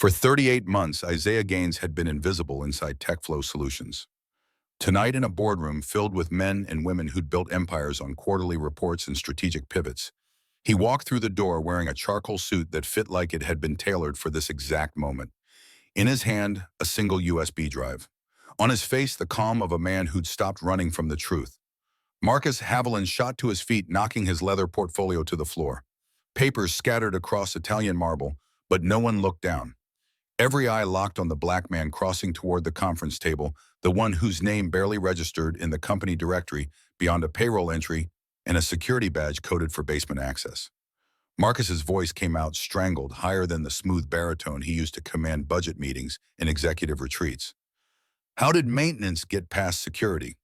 For 38 months, Isaiah Gaines had been invisible inside TechFlow Solutions. Tonight, in a boardroom filled with men and women who'd built empires on quarterly reports and strategic pivots, he walked through the door wearing a charcoal suit that fit like it had been tailored for this exact moment. In his hand, a single USB drive. On his face, the calm of a man who'd stopped running from the truth. Marcus Haviland shot to his feet, knocking his leather portfolio to the floor. Papers scattered across Italian marble, but no one looked down. Every eye locked on the black man crossing toward the conference table, the one whose name barely registered in the company directory beyond a payroll entry and a security badge coded for basement access. Marcus's voice came out strangled, higher than the smooth baritone he used to command budget meetings and executive retreats. How did maintenance get past security?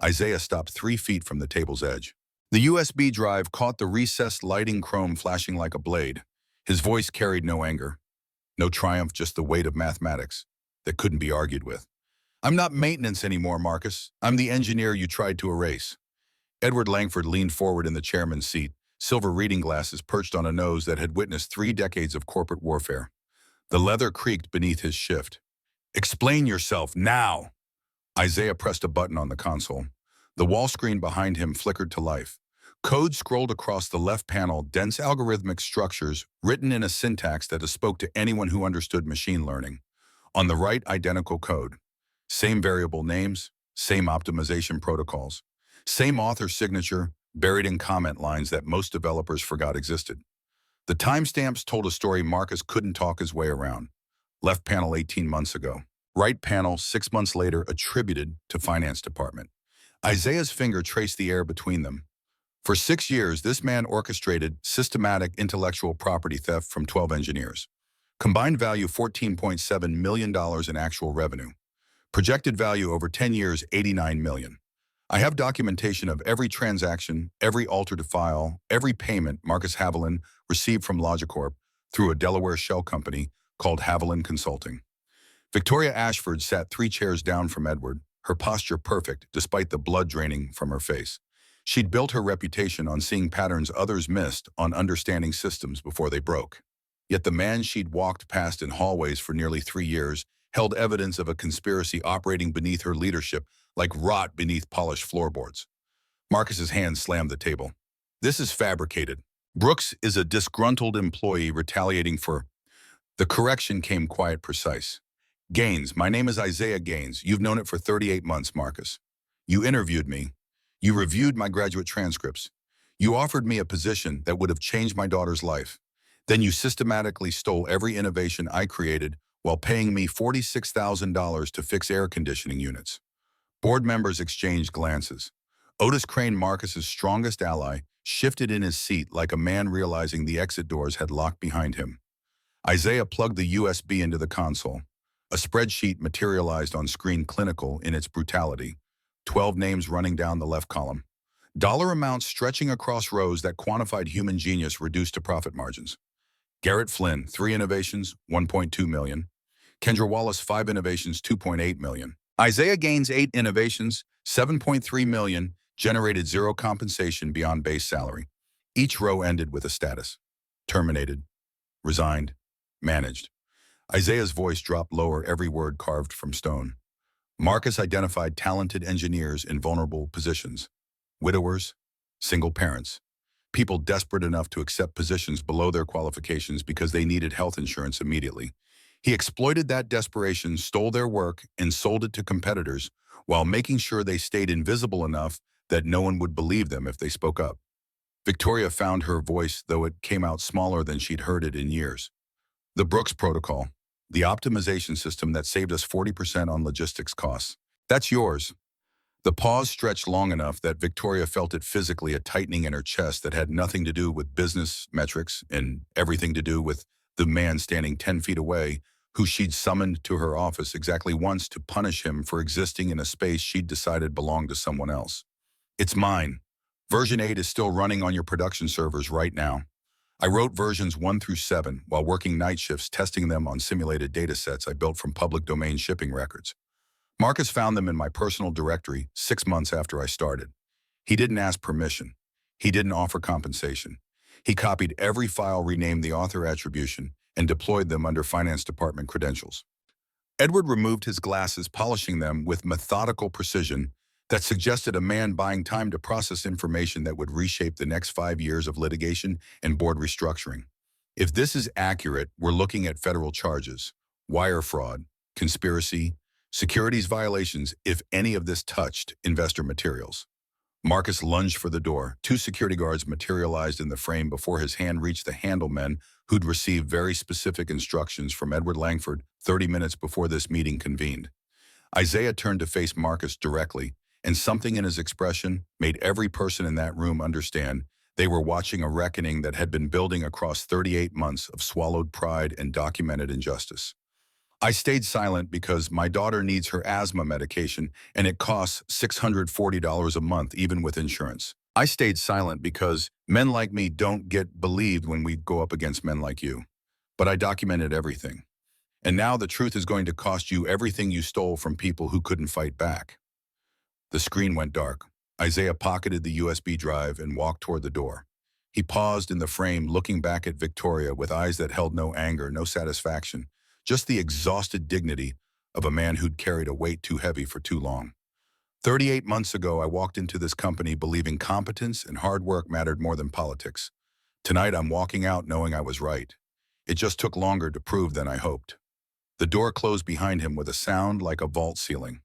Isaiah stopped 3 feet from the table's edge. The USB drive caught the recessed lighting chrome flashing like a blade. His voice carried no anger. No triumph, just the weight of mathematics that couldn't be argued with. I'm not maintenance anymore, Marcus. I'm the engineer you tried to erase. Edward Langford leaned forward in the chairman's seat, silver reading glasses perched on a nose that had witnessed 3 decades of corporate warfare. The leather creaked beneath his shift. Explain yourself now! Isaiah pressed a button on the console. The wall screen behind him flickered to life. Code scrolled across the left panel, dense algorithmic structures written in a syntax that spoke to anyone who understood machine learning. On the right, identical code. Same variable names, same optimization protocols. Same author signature, buried in comment lines that most developers forgot existed. The timestamps told a story Marcus couldn't talk his way around. Left panel 18 months ago. Right panel 6 months later attributed to finance department. Isaiah's finger traced the air between them. For 6 years, this man orchestrated systematic intellectual property theft from 12 engineers. Combined value $14.7 million in actual revenue. Projected value over 10 years, $89 million. I have documentation of every transaction, every altered file, every payment Marcus Haviland received from Logicorp through a Delaware shell company called Haviland Consulting. Victoria Ashford sat 3 chairs down from Edward, her posture perfect despite the blood draining from her face. She'd built her reputation on seeing patterns others missed, on understanding systems before they broke. Yet the man she'd walked past in hallways for nearly 3 years held evidence of a conspiracy operating beneath her leadership like rot beneath polished floorboards. Marcus's hand slammed the table. This is fabricated. Brooks is a disgruntled employee retaliating for... The correction came quiet, precise. Gaines, my name is Isaiah Gaines. You've known it for 38 months, Marcus. You interviewed me. You reviewed my graduate transcripts. You offered me a position that would have changed my daughter's life. Then you systematically stole every innovation I created while paying me $46,000 to fix air conditioning units. Board members exchanged glances. Otis Crane, Marcus's strongest ally, shifted in his seat like a man realizing the exit doors had locked behind him. Isaiah plugged the USB into the console. A spreadsheet materialized on screen, clinical in its brutality. 12 names running down the left column. Dollar amounts stretching across rows that quantified human genius reduced to profit margins. Garrett Flynn, 3 innovations, $1.2 million. Kendra Wallace, 5 innovations, $2.8 million. Isaiah Gaines, 8 innovations, $7.3 million, generated 0 compensation beyond base salary. Each row ended with a status. Terminated. Resigned. Managed. Isaiah's voice dropped lower, every word carved from stone. Marcus identified talented engineers in vulnerable positions. Widowers, single parents, people desperate enough to accept positions below their qualifications because they needed health insurance immediately. He exploited that desperation, stole their work, and sold it to competitors while making sure they stayed invisible enough that no one would believe them if they spoke up. Victoria found her voice, though it came out smaller than she'd heard it in years. The Brooks Protocol, the optimization system that saved us 40% on logistics costs. That's yours. The pause stretched long enough that Victoria felt it physically, a tightening in her chest that had nothing to do with business metrics and everything to do with the man standing 10 feet away, who she'd summoned to her office exactly once to punish him for existing in a space she'd decided belonged to someone else. It's mine. Version 8 is still running on your production servers right now. I wrote versions 1 through 7 while working night shifts testing them on simulated datasets I built from public domain shipping records. Marcus found them in my personal directory 6 months after I started. He didn't ask permission. He didn't offer compensation. He copied every file, renamed the author attribution, and deployed them under finance department credentials. Edward removed his glasses, polishing them with methodical precision that suggested a man buying time to process information that would reshape the next 5 years of litigation and board restructuring. If this is accurate, we're looking at federal charges, wire fraud, conspiracy, securities violations if any of this touched investor materials. Marcus lunged for the door. Two security guards materialized in the frame before his hand reached the handle men who'd received very specific instructions from Edward Langford 30 minutes before this meeting convened. Isaiah turned to face Marcus directly, and something in his expression made every person in that room understand they were watching a reckoning that had been building across 38 months of swallowed pride and documented injustice. I stayed silent because my daughter needs her asthma medication and it costs $640 a month even with insurance. I stayed silent because men like me don't get believed when we go up against men like you. But I documented everything. And now the truth is going to cost you everything you stole from people who couldn't fight back. The screen went dark. Isaiah pocketed the USB drive and walked toward the door. He paused in the frame, looking back at Victoria with eyes that held no anger, no satisfaction, just the exhausted dignity of a man who'd carried a weight too heavy for too long. 38 months ago, I walked into this company believing competence and hard work mattered more than politics. Tonight, I'm walking out knowing I was right. It just took longer to prove than I hoped. The door closed behind him with a sound like a vault ceiling.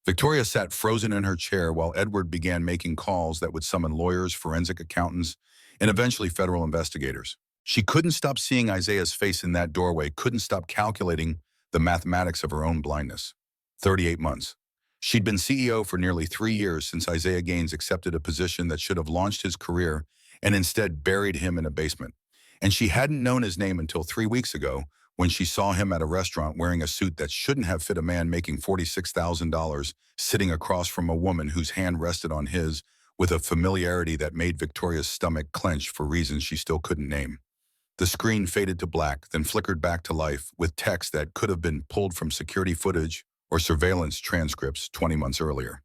Victoria sat frozen in her chair while Edward began making calls that would summon lawyers, forensic accountants, and eventually federal investigators. She couldn't stop seeing Isaiah's face in that doorway, couldn't stop calculating the mathematics of her own blindness. 38 months. She'd been CEO for nearly 3 years since Isaiah Gaines accepted a position that should have launched his career and instead buried him in a basement. And she hadn't known his name until 3 weeks ago when she saw him at a restaurant wearing a suit that shouldn't have fit a man making $46,000, sitting across from a woman whose hand rested on his with a familiarity that made Victoria's stomach clench for reasons she still couldn't name. The screen faded to black, then flickered back to life with text that could have been pulled from security footage or surveillance transcripts 20 months earlier.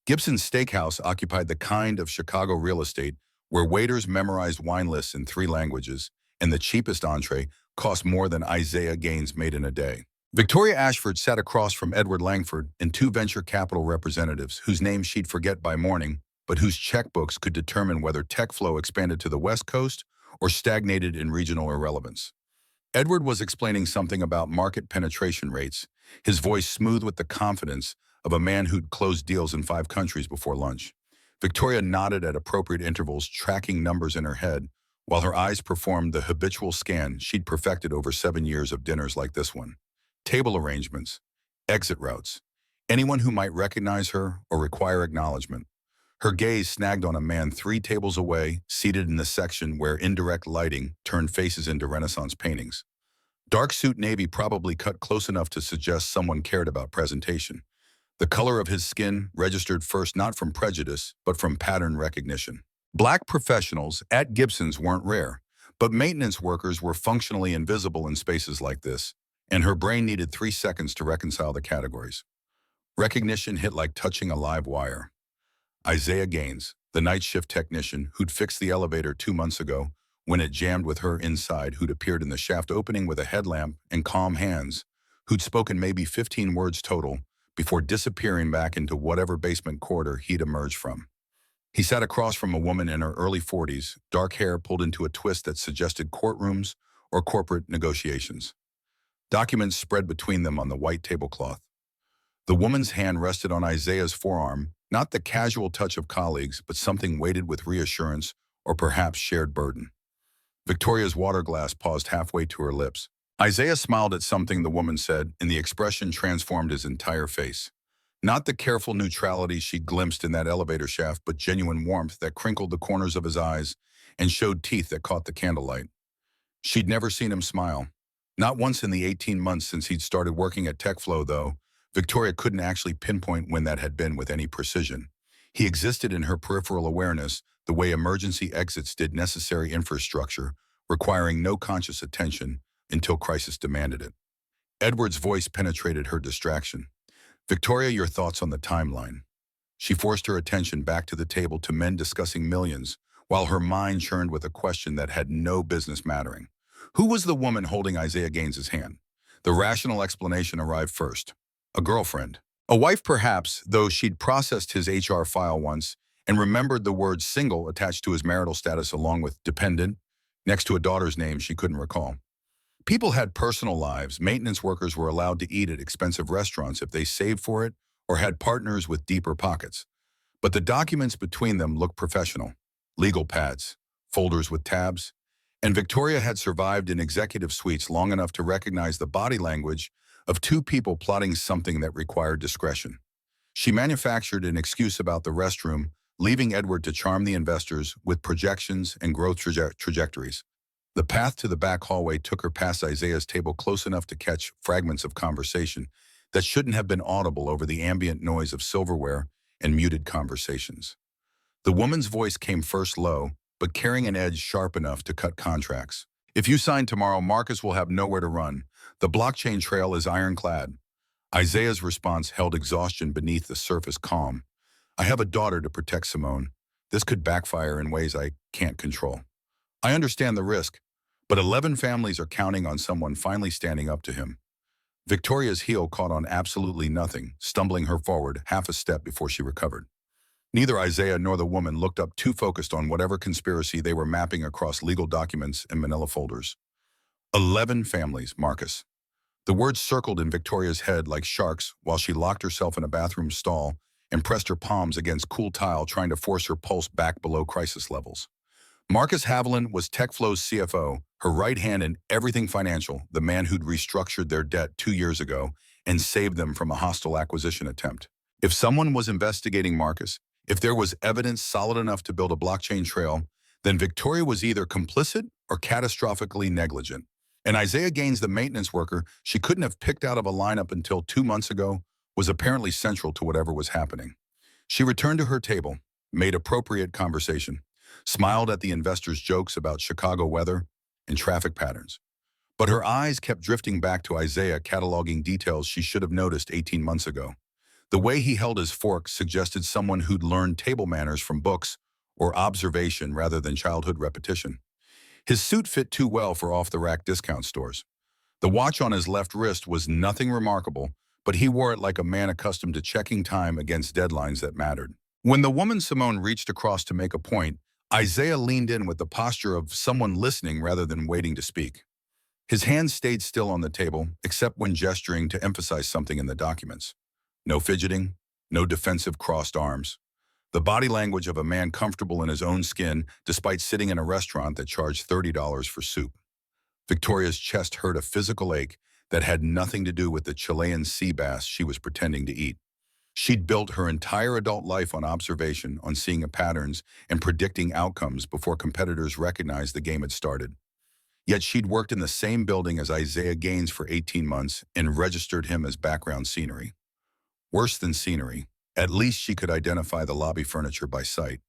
Gibson's Steakhouse occupied the kind of Chicago real estate where waiters memorized wine lists in 3 languages, and the cheapest entree cost more than Isaiah Gaines made in a day. Victoria Ashford sat across from Edward Langford and 2 venture capital representatives whose names she'd forget by morning, but whose checkbooks could determine whether TechFlow expanded to the West Coast or stagnated in regional irrelevance. Edward was explaining something about market penetration rates, his voice smooth with the confidence of a man who'd closed deals in 5 countries before lunch. Victoria nodded at appropriate intervals, tracking numbers in her head, while her eyes performed the habitual scan she'd perfected over 7 years of dinners like this one. Table arrangements, exit routes, anyone who might recognize her or require acknowledgement. Her gaze snagged on a man 3 tables away, seated in the section where indirect lighting turned faces into Renaissance paintings. Dark suit navy probably cut close enough to suggest someone cared about presentation. The color of his skin registered first not from prejudice, but from pattern recognition. Black professionals at Gibson's weren't rare, but maintenance workers were functionally invisible in spaces like this, and her brain needed 3 seconds to reconcile the categories. Recognition hit like touching a live wire. Isaiah Gaines, the night shift technician who'd fixed the elevator 2 months ago when it jammed with her inside, who'd appeared in the shaft opening with a headlamp and calm hands, who'd spoken maybe 15 words total before disappearing back into whatever basement corridor he'd emerged from. He sat across from a woman in her early 40s, dark hair pulled into a twist that suggested courtrooms or corporate negotiations. Documents spread between them on the white tablecloth. The woman's hand rested on Isaiah's forearm, not the casual touch of colleagues, but something weighted with reassurance or perhaps shared burden. Victoria's water glass paused halfway to her lips. Isaiah smiled at something the woman said, and the expression transformed his entire face. Not the careful neutrality she glimpsed in that elevator shaft, but genuine warmth that crinkled the corners of his eyes and showed teeth that caught the candlelight. She'd never seen him smile. Not once in the 18 months since he'd started working at TechFlow, though. Victoria couldn't actually pinpoint when that had been with any precision. He existed in her peripheral awareness the way emergency exits did necessary infrastructure, requiring no conscious attention until crisis demanded it. Edward's voice penetrated her distraction. Victoria, your thoughts on the timeline. She forced her attention back to the table to men discussing millions, while her mind churned with a question that had no business mattering. Who was the woman holding Isaiah Gaines's hand? The rational explanation arrived first. A girlfriend. A wife perhaps, though she'd processed his HR file once and remembered the word single attached to his marital status along with dependent, next to a daughter's name she couldn't recall. People had personal lives. Maintenance workers were allowed to eat at expensive restaurants if they saved for it or had partners with deeper pockets. But the documents between them looked professional. Legal pads, folders with tabs, and Victoria had survived in executive suites long enough to recognize the body language of two people plotting something that required discretion. She manufactured an excuse about the restroom, leaving Edward to charm the investors with projections and growth trajectories. The path to the back hallway took her past Isaiah's table close enough to catch fragments of conversation that shouldn't have been audible over the ambient noise of silverware and muted conversations. The woman's voice came first low, but carrying an edge sharp enough to cut contracts. If you sign tomorrow, Marcus will have nowhere to run. The blockchain trail is ironclad. Isaiah's response held exhaustion beneath the surface calm. I have a daughter to protect, Simone. This could backfire in ways I can't control. I understand the risk, but 11 families are counting on someone finally standing up to him. Victoria's heel caught on absolutely nothing, stumbling her forward half a step before she recovered. Neither Isaiah nor the woman looked up, too focused on whatever conspiracy they were mapping across legal documents and manila folders. 11 families, Marcus. The words circled in Victoria's head like sharks while she locked herself in a bathroom stall and pressed her palms against cool tile, trying to force her pulse back below crisis levels. Marcus Haviland was TechFlow's CFO, her right hand in everything financial, the man who'd restructured their debt 2 years ago and saved them from a hostile acquisition attempt. If someone was investigating Marcus, if there was evidence solid enough to build a blockchain trail, then Victoria was either complicit or catastrophically negligent. And Isaiah Gaines, the maintenance worker she couldn't have picked out of a lineup until 2 months ago, was apparently central to whatever was happening. She returned to her table, made appropriate conversation, smiled at the investors' jokes about Chicago weather and traffic patterns. But her eyes kept drifting back to Isaiah, cataloging details she should have noticed 18 months ago. The way he held his fork suggested someone who'd learned table manners from books or observation rather than childhood repetition. His suit fit too well for off-the-rack discount stores. The watch on his left wrist was nothing remarkable, but he wore it like a man accustomed to checking time against deadlines that mattered. When the woman Simone reached across to make a point, Isaiah leaned in with the posture of someone listening rather than waiting to speak. His hands stayed still on the table, except when gesturing to emphasize something in the documents. No fidgeting, no defensive crossed arms. The body language of a man comfortable in his own skin despite sitting in a restaurant that charged $30 for soup. Victoria's chest hurt a physical ache that had nothing to do with the Chilean sea bass she was pretending to eat. She'd built her entire adult life on observation, on seeing patterns and predicting outcomes before competitors recognized the game had started. Yet she'd worked in the same building as Isaiah Gaines for 18 months and registered him as background scenery. Worse than scenery, at least she could identify the lobby furniture by sight.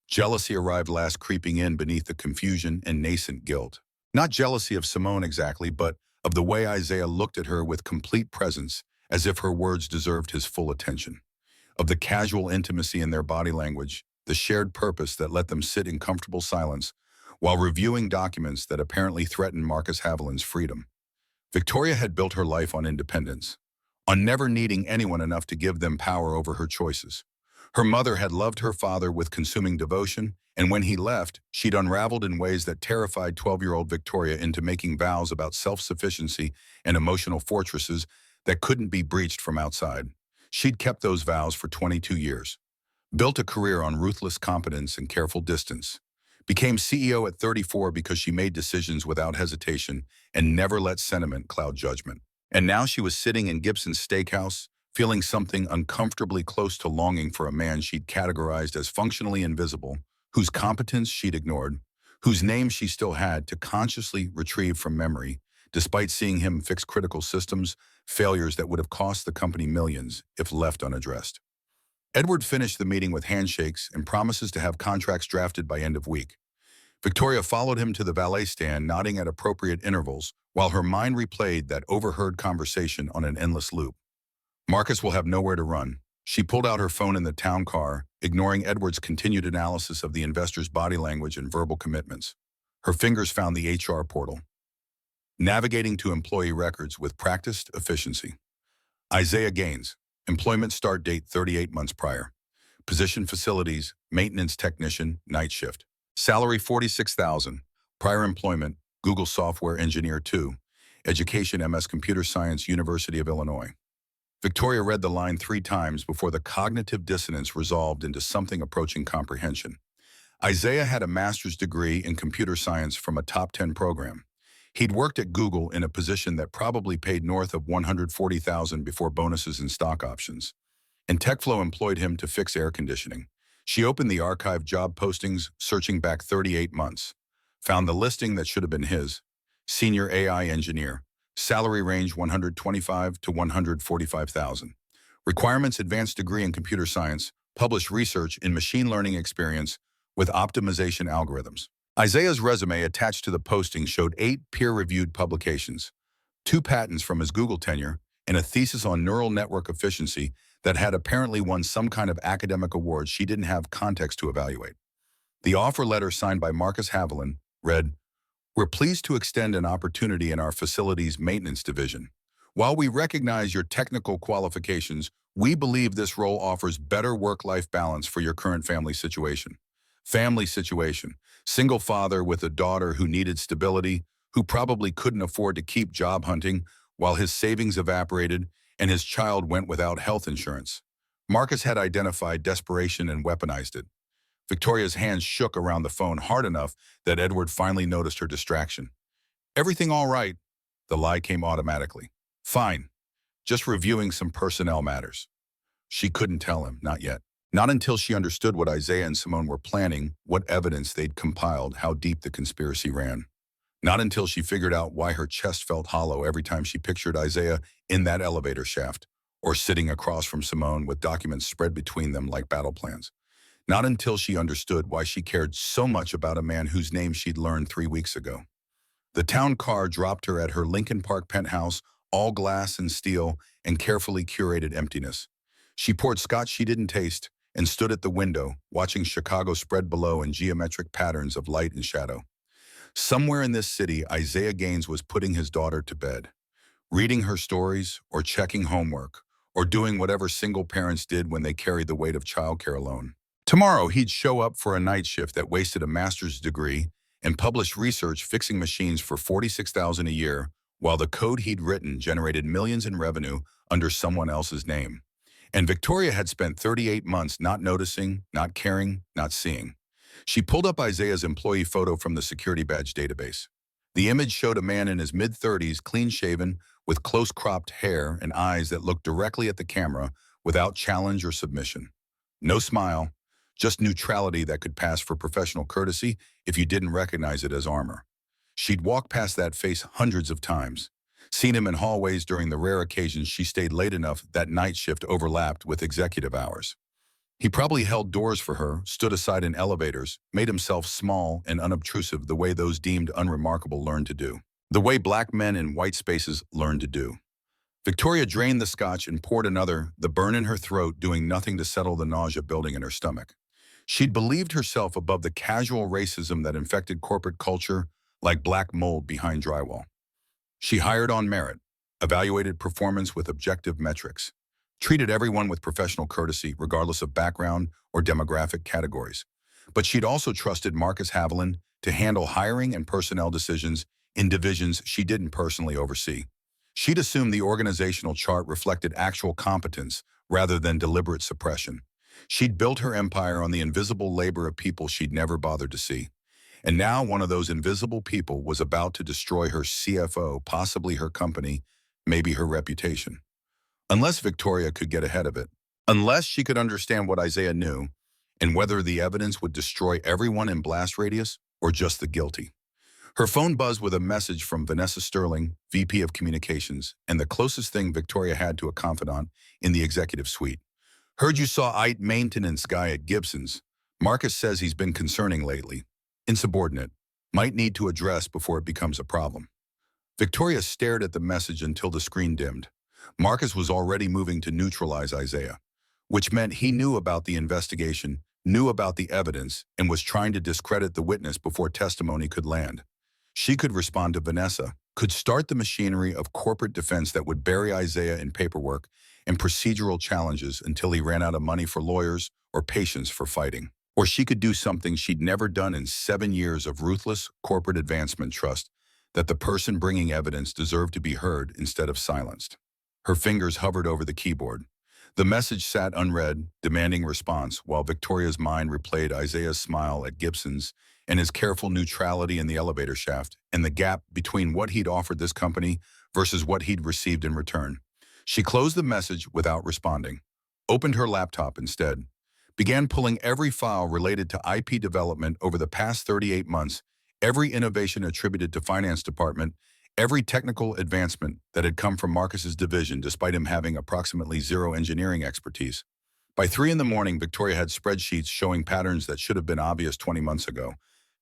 Jealousy arrived last, creeping in beneath the confusion and nascent guilt. Not jealousy of Simone exactly, but of the way Isaiah looked at her with complete presence, as if her words deserved his full attention. Of the casual intimacy in their body language, the shared purpose that let them sit in comfortable silence while reviewing documents that apparently threatened Marcus Haviland's freedom. Victoria had built her life on independence, on never needing anyone enough to give them power over her choices. Her mother had loved her father with consuming devotion, and when he left, she'd unraveled in ways that terrified 12-year-old Victoria into making vows about self-sufficiency and emotional fortresses that couldn't be breached from outside. She'd kept those vows for 22 years, built a career on ruthless competence and careful distance, became CEO at 34 because she made decisions without hesitation and never let sentiment cloud judgment. And now she was sitting in Gibson's Steakhouse, feeling something uncomfortably close to longing for a man she'd categorized as functionally invisible, whose competence she'd ignored, whose name she still had to consciously retrieve from memory, despite seeing him fix critical systems, failures that would have cost the company millions if left unaddressed. Edward finished the meeting with handshakes and promises to have contracts drafted by end of week. Victoria followed him to the valet stand, nodding at appropriate intervals, while her mind replayed that overheard conversation on an endless loop. Marcus will have nowhere to run. She pulled out her phone in the town car, ignoring Edward's continued analysis of the investor's body language and verbal commitments. Her fingers found the HR portal. navigating to employee records with practiced efficiency. Isaiah Gaines, employment start date 38 months prior. Position facilities, maintenance technician, night shift. Salary 46,000. Prior employment, Google Software Engineer 2. Education MS Computer Science, University of Illinois. Victoria read the line 3 times before the cognitive dissonance resolved into something approaching comprehension. Isaiah had a master's degree in computer science from a top 10 program. He'd worked at Google in a position that probably paid north of $140,000 before bonuses and stock options. And TechFlow employed him to fix air conditioning. She opened the archived job postings, searching back 38 months. Found the listing that should have been his. Senior AI engineer. Salary range $125,000 to $145,000. Requirements advanced degree in computer science. Published research in machine learning experience with optimization algorithms. Isaiah's resume attached to the posting showed 8 peer-reviewed publications, 2 patents from his Google tenure, and a thesis on neural network efficiency that had apparently won some kind of academic award she didn't have context to evaluate. The offer letter signed by Marcus Haviland read, "We're pleased to extend an opportunity in our facilities maintenance division. While we recognize your technical qualifications, we believe this role offers better work-life balance for your current family situation. Family situation. Single father with a daughter who needed stability, who probably couldn't afford to keep job hunting while his savings evaporated and his child went without health insurance." Marcus had identified desperation and weaponized it. Victoria's hands shook around the phone hard enough that Edward finally noticed her distraction. "Everything all right?" The lie came automatically. "Fine. Just reviewing some personnel matters." She couldn't tell him, not yet. Not until she understood what Isaiah and Simone were planning, what evidence they'd compiled, how deep the conspiracy ran. Not until she figured out why her chest felt hollow every time she pictured Isaiah in that elevator shaft, or sitting across from Simone with documents spread between them like battle plans. Not until she understood why she cared so much about a man whose name she'd learned 3 weeks ago. The town car dropped her at her Lincoln Park penthouse, all glass and steel and carefully curated emptiness. She poured scotch she didn't taste and stood at the window, watching Chicago spread below in geometric patterns of light and shadow. Somewhere in this city, Isaiah Gaines was putting his daughter to bed, reading her stories or checking homework, or doing whatever single parents did when they carried the weight of childcare alone. Tomorrow, he'd show up for a night shift that wasted a master's degree and published research fixing machines for $46,000 a year, while the code he'd written generated millions in revenue under someone else's name. And Victoria had spent 38 months not noticing, not caring, not seeing. She pulled up Isaiah's employee photo from the security badge database. The image showed a man in his mid-30s, clean-shaven, with close-cropped hair and eyes that looked directly at the camera without challenge or submission. No smile, just neutrality that could pass for professional courtesy if you didn't recognize it as armor. She'd walked past that face hundreds of times, seen him in hallways during the rare occasions she stayed late enough that night shift overlapped with executive hours. He probably held doors for her, stood aside in elevators, made himself small and unobtrusive the way those deemed unremarkable learned to do. The way black men in white spaces learned to do. Victoria drained the scotch and poured another, the burn in her throat doing nothing to settle the nausea building in her stomach. She'd believed herself above the casual racism that infected corporate culture like black mold behind drywall. She hired on merit, evaluated performance with objective metrics, treated everyone with professional courtesy regardless of background or demographic categories. But she'd also trusted Marcus Haviland to handle hiring and personnel decisions in divisions she didn't personally oversee. She'd assumed the organizational chart reflected actual competence rather than deliberate suppression. She'd built her empire on the invisible labor of people she'd never bothered to see. And now one of those invisible people was about to destroy her CFO, possibly her company, maybe her reputation. Unless Victoria could get ahead of it. Unless she could understand what Isaiah knew and whether the evidence would destroy everyone in blast radius or just the guilty. Her phone buzzed with a message from Vanessa Sterling, VP of Communications, and the closest thing Victoria had to a confidant in the executive suite. "Heard you saw IT maintenance guy at Gibson's. Marcus says he's been concerning lately. Insubordinate. Might need to address before it becomes a problem." Victoria stared at the message until the screen dimmed. Marcus was already moving to neutralize Isaiah, which meant he knew about the investigation, knew about the evidence, and was trying to discredit the witness before testimony could land. She could respond to Vanessa, could start the machinery of corporate defense that would bury Isaiah in paperwork and procedural challenges until he ran out of money for lawyers or patience for fighting. Or she could do something she'd never done in 7 years of ruthless corporate advancement: trust that the person bringing evidence deserved to be heard instead of silenced. Her fingers hovered over the keyboard. The message sat unread, demanding response, while Victoria's mind replayed Isaiah's smile at Gibson's and his careful neutrality in the elevator shaft, and the gap between what he'd offered this company versus what he'd received in return. She closed the message without responding, opened her laptop instead, began pulling every file related to IP development over the past 38 months, every innovation attributed to finance department, every technical advancement that had come from Marcus's division despite him having approximately zero engineering expertise. By 3 in the morning, Victoria had spreadsheets showing patterns that should have been obvious 20 months ago.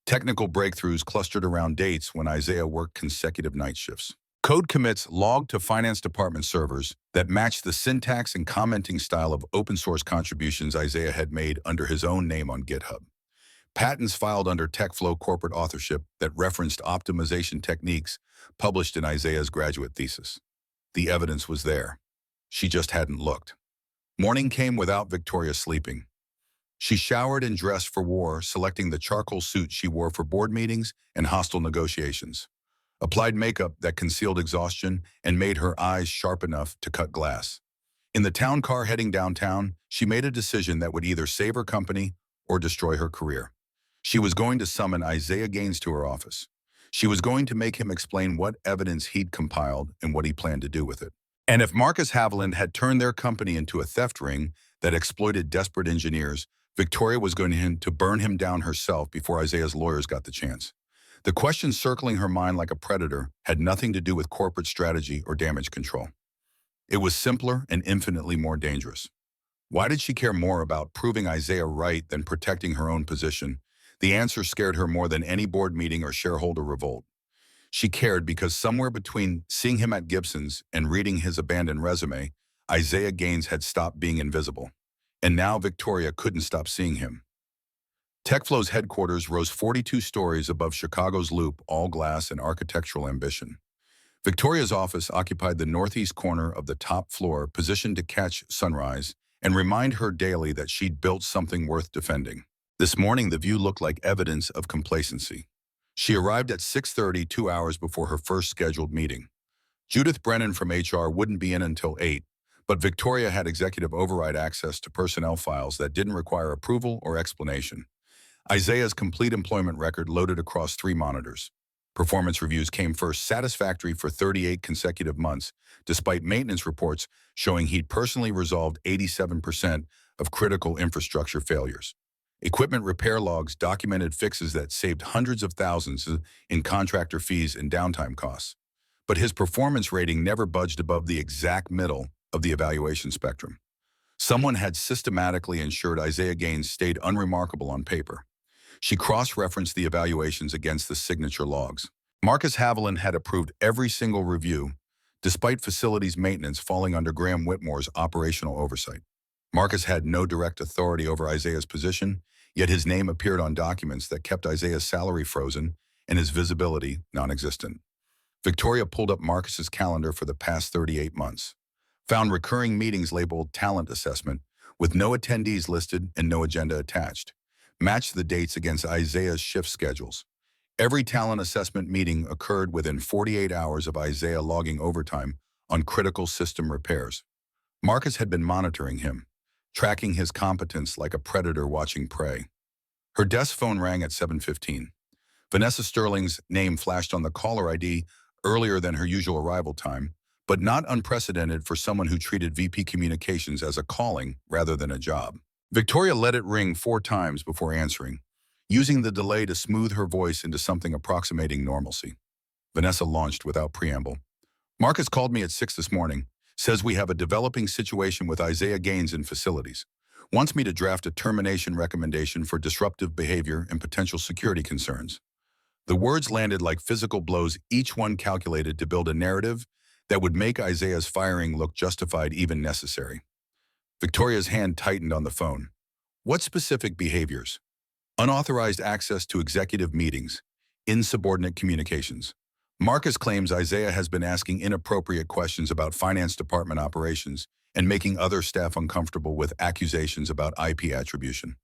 Technical breakthroughs clustered around dates when Isaiah worked consecutive night shifts. Code commits logged to finance department servers that matched the syntax and commenting style of open source contributions Isaiah had made under his own name on GitHub. Patents filed under TechFlow corporate authorship that referenced optimization techniques published in Isaiah's graduate thesis. The evidence was there. She just hadn't looked. Morning came without Victoria sleeping. She showered and dressed for war, selecting the charcoal suit she wore for board meetings and hostile negotiations. Applied makeup that concealed exhaustion and made her eyes sharp enough to cut glass. In the town car heading downtown, she made a decision that would either save her company or destroy her career. She was going to summon Isaiah Gaines to her office. She was going to make him explain what evidence he'd compiled and what he planned to do with it. And if Marcus Haviland had turned their company into a theft ring that exploited desperate engineers, Victoria was going to burn him down herself before Isaiah's lawyers got the chance. The question circling her mind like a predator had nothing to do with corporate strategy or damage control. It was simpler and infinitely more dangerous. Why did she care more about proving Isaiah right than protecting her own position? The answer scared her more than any board meeting or shareholder revolt. She cared because somewhere between seeing him at Gibson's and reading his abandoned resume, Isaiah Gaines had stopped being invisible. And now Victoria couldn't stop seeing him. TechFlow's headquarters rose 42 stories above Chicago's Loop, all glass and architectural ambition. Victoria's office occupied the northeast corner of the top floor, positioned to catch sunrise and remind her daily that she'd built something worth defending. This morning, the view looked like evidence of complacency. She arrived at 6:30, 2 hours before her first scheduled meeting. Judith Brennan from HR wouldn't be in until 8, but Victoria had executive override access to personnel files that didn't require approval or explanation. Isaiah's complete employment record loaded across 3 monitors. Performance reviews came first, satisfactory for 38 consecutive months, despite maintenance reports showing he'd personally resolved 87% of critical infrastructure failures. Equipment repair logs documented fixes that saved hundreds of thousands in contractor fees and downtime costs. But his performance rating never budged above the exact middle of the evaluation spectrum. Someone had systematically ensured Isaiah Gaines stayed unremarkable on paper. She cross-referenced the evaluations against the signature logs. Marcus Haviland had approved every single review, despite facilities maintenance falling under Graham Whitmore's operational oversight. Marcus had no direct authority over Isaiah's position, yet his name appeared on documents that kept Isaiah's salary frozen and his visibility non-existent. Victoria pulled up Marcus's calendar for the past 38 months, found recurring meetings labeled talent assessment with no attendees listed and no agenda attached, matched the dates against Isaiah's shift schedules. Every talent assessment meeting occurred within 48 hours of Isaiah logging overtime on critical system repairs. Marcus had been monitoring him, tracking his competence like a predator watching prey. Her desk phone rang at 7:15. Vanessa Sterling's name flashed on the caller ID earlier than her usual arrival time, but not unprecedented for someone who treated VP Communications as a calling rather than a job. Victoria let it ring 4 times before answering, using the delay to smooth her voice into something approximating normalcy. Vanessa launched without preamble. Marcus called me at 6 this morning, says we have a developing situation with Isaiah Gaines in facilities. Wants me to draft a termination recommendation for disruptive behavior and potential security concerns. The words landed like physical blows, each one calculated to build a narrative that would make Isaiah's firing look justified, even necessary. Victoria's hand tightened on the phone. What specific behaviors? Unauthorized access to executive meetings, Insubordinate communications. Marcus claims Isaiah has been asking inappropriate questions about finance department operations and making other staff uncomfortable with accusations about IP attribution.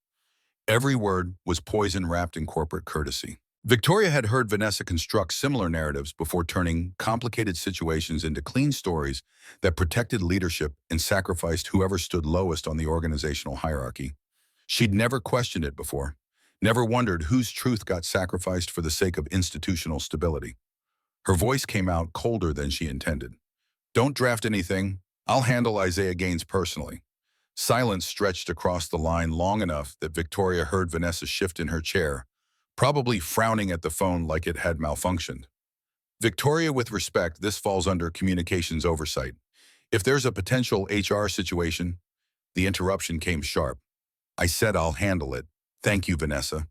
Every word was poison wrapped in corporate courtesy. Victoria had heard Vanessa construct similar narratives before turning complicated situations into clean stories that protected leadership and sacrificed whoever stood lowest on the organizational hierarchy. She'd never questioned it before, never wondered whose truth got sacrificed for the sake of institutional stability. Her voice came out colder than she intended. Don't draft anything. I'll handle Isaiah Gaines personally. Silence stretched across the line long enough that Victoria heard Vanessa shift in her chair, probably frowning at the phone like it had malfunctioned. Victoria, with respect, this falls under communications oversight. If there's a potential HR situation, the interruption came sharp. I said I'll handle it. Thank you, Vanessa.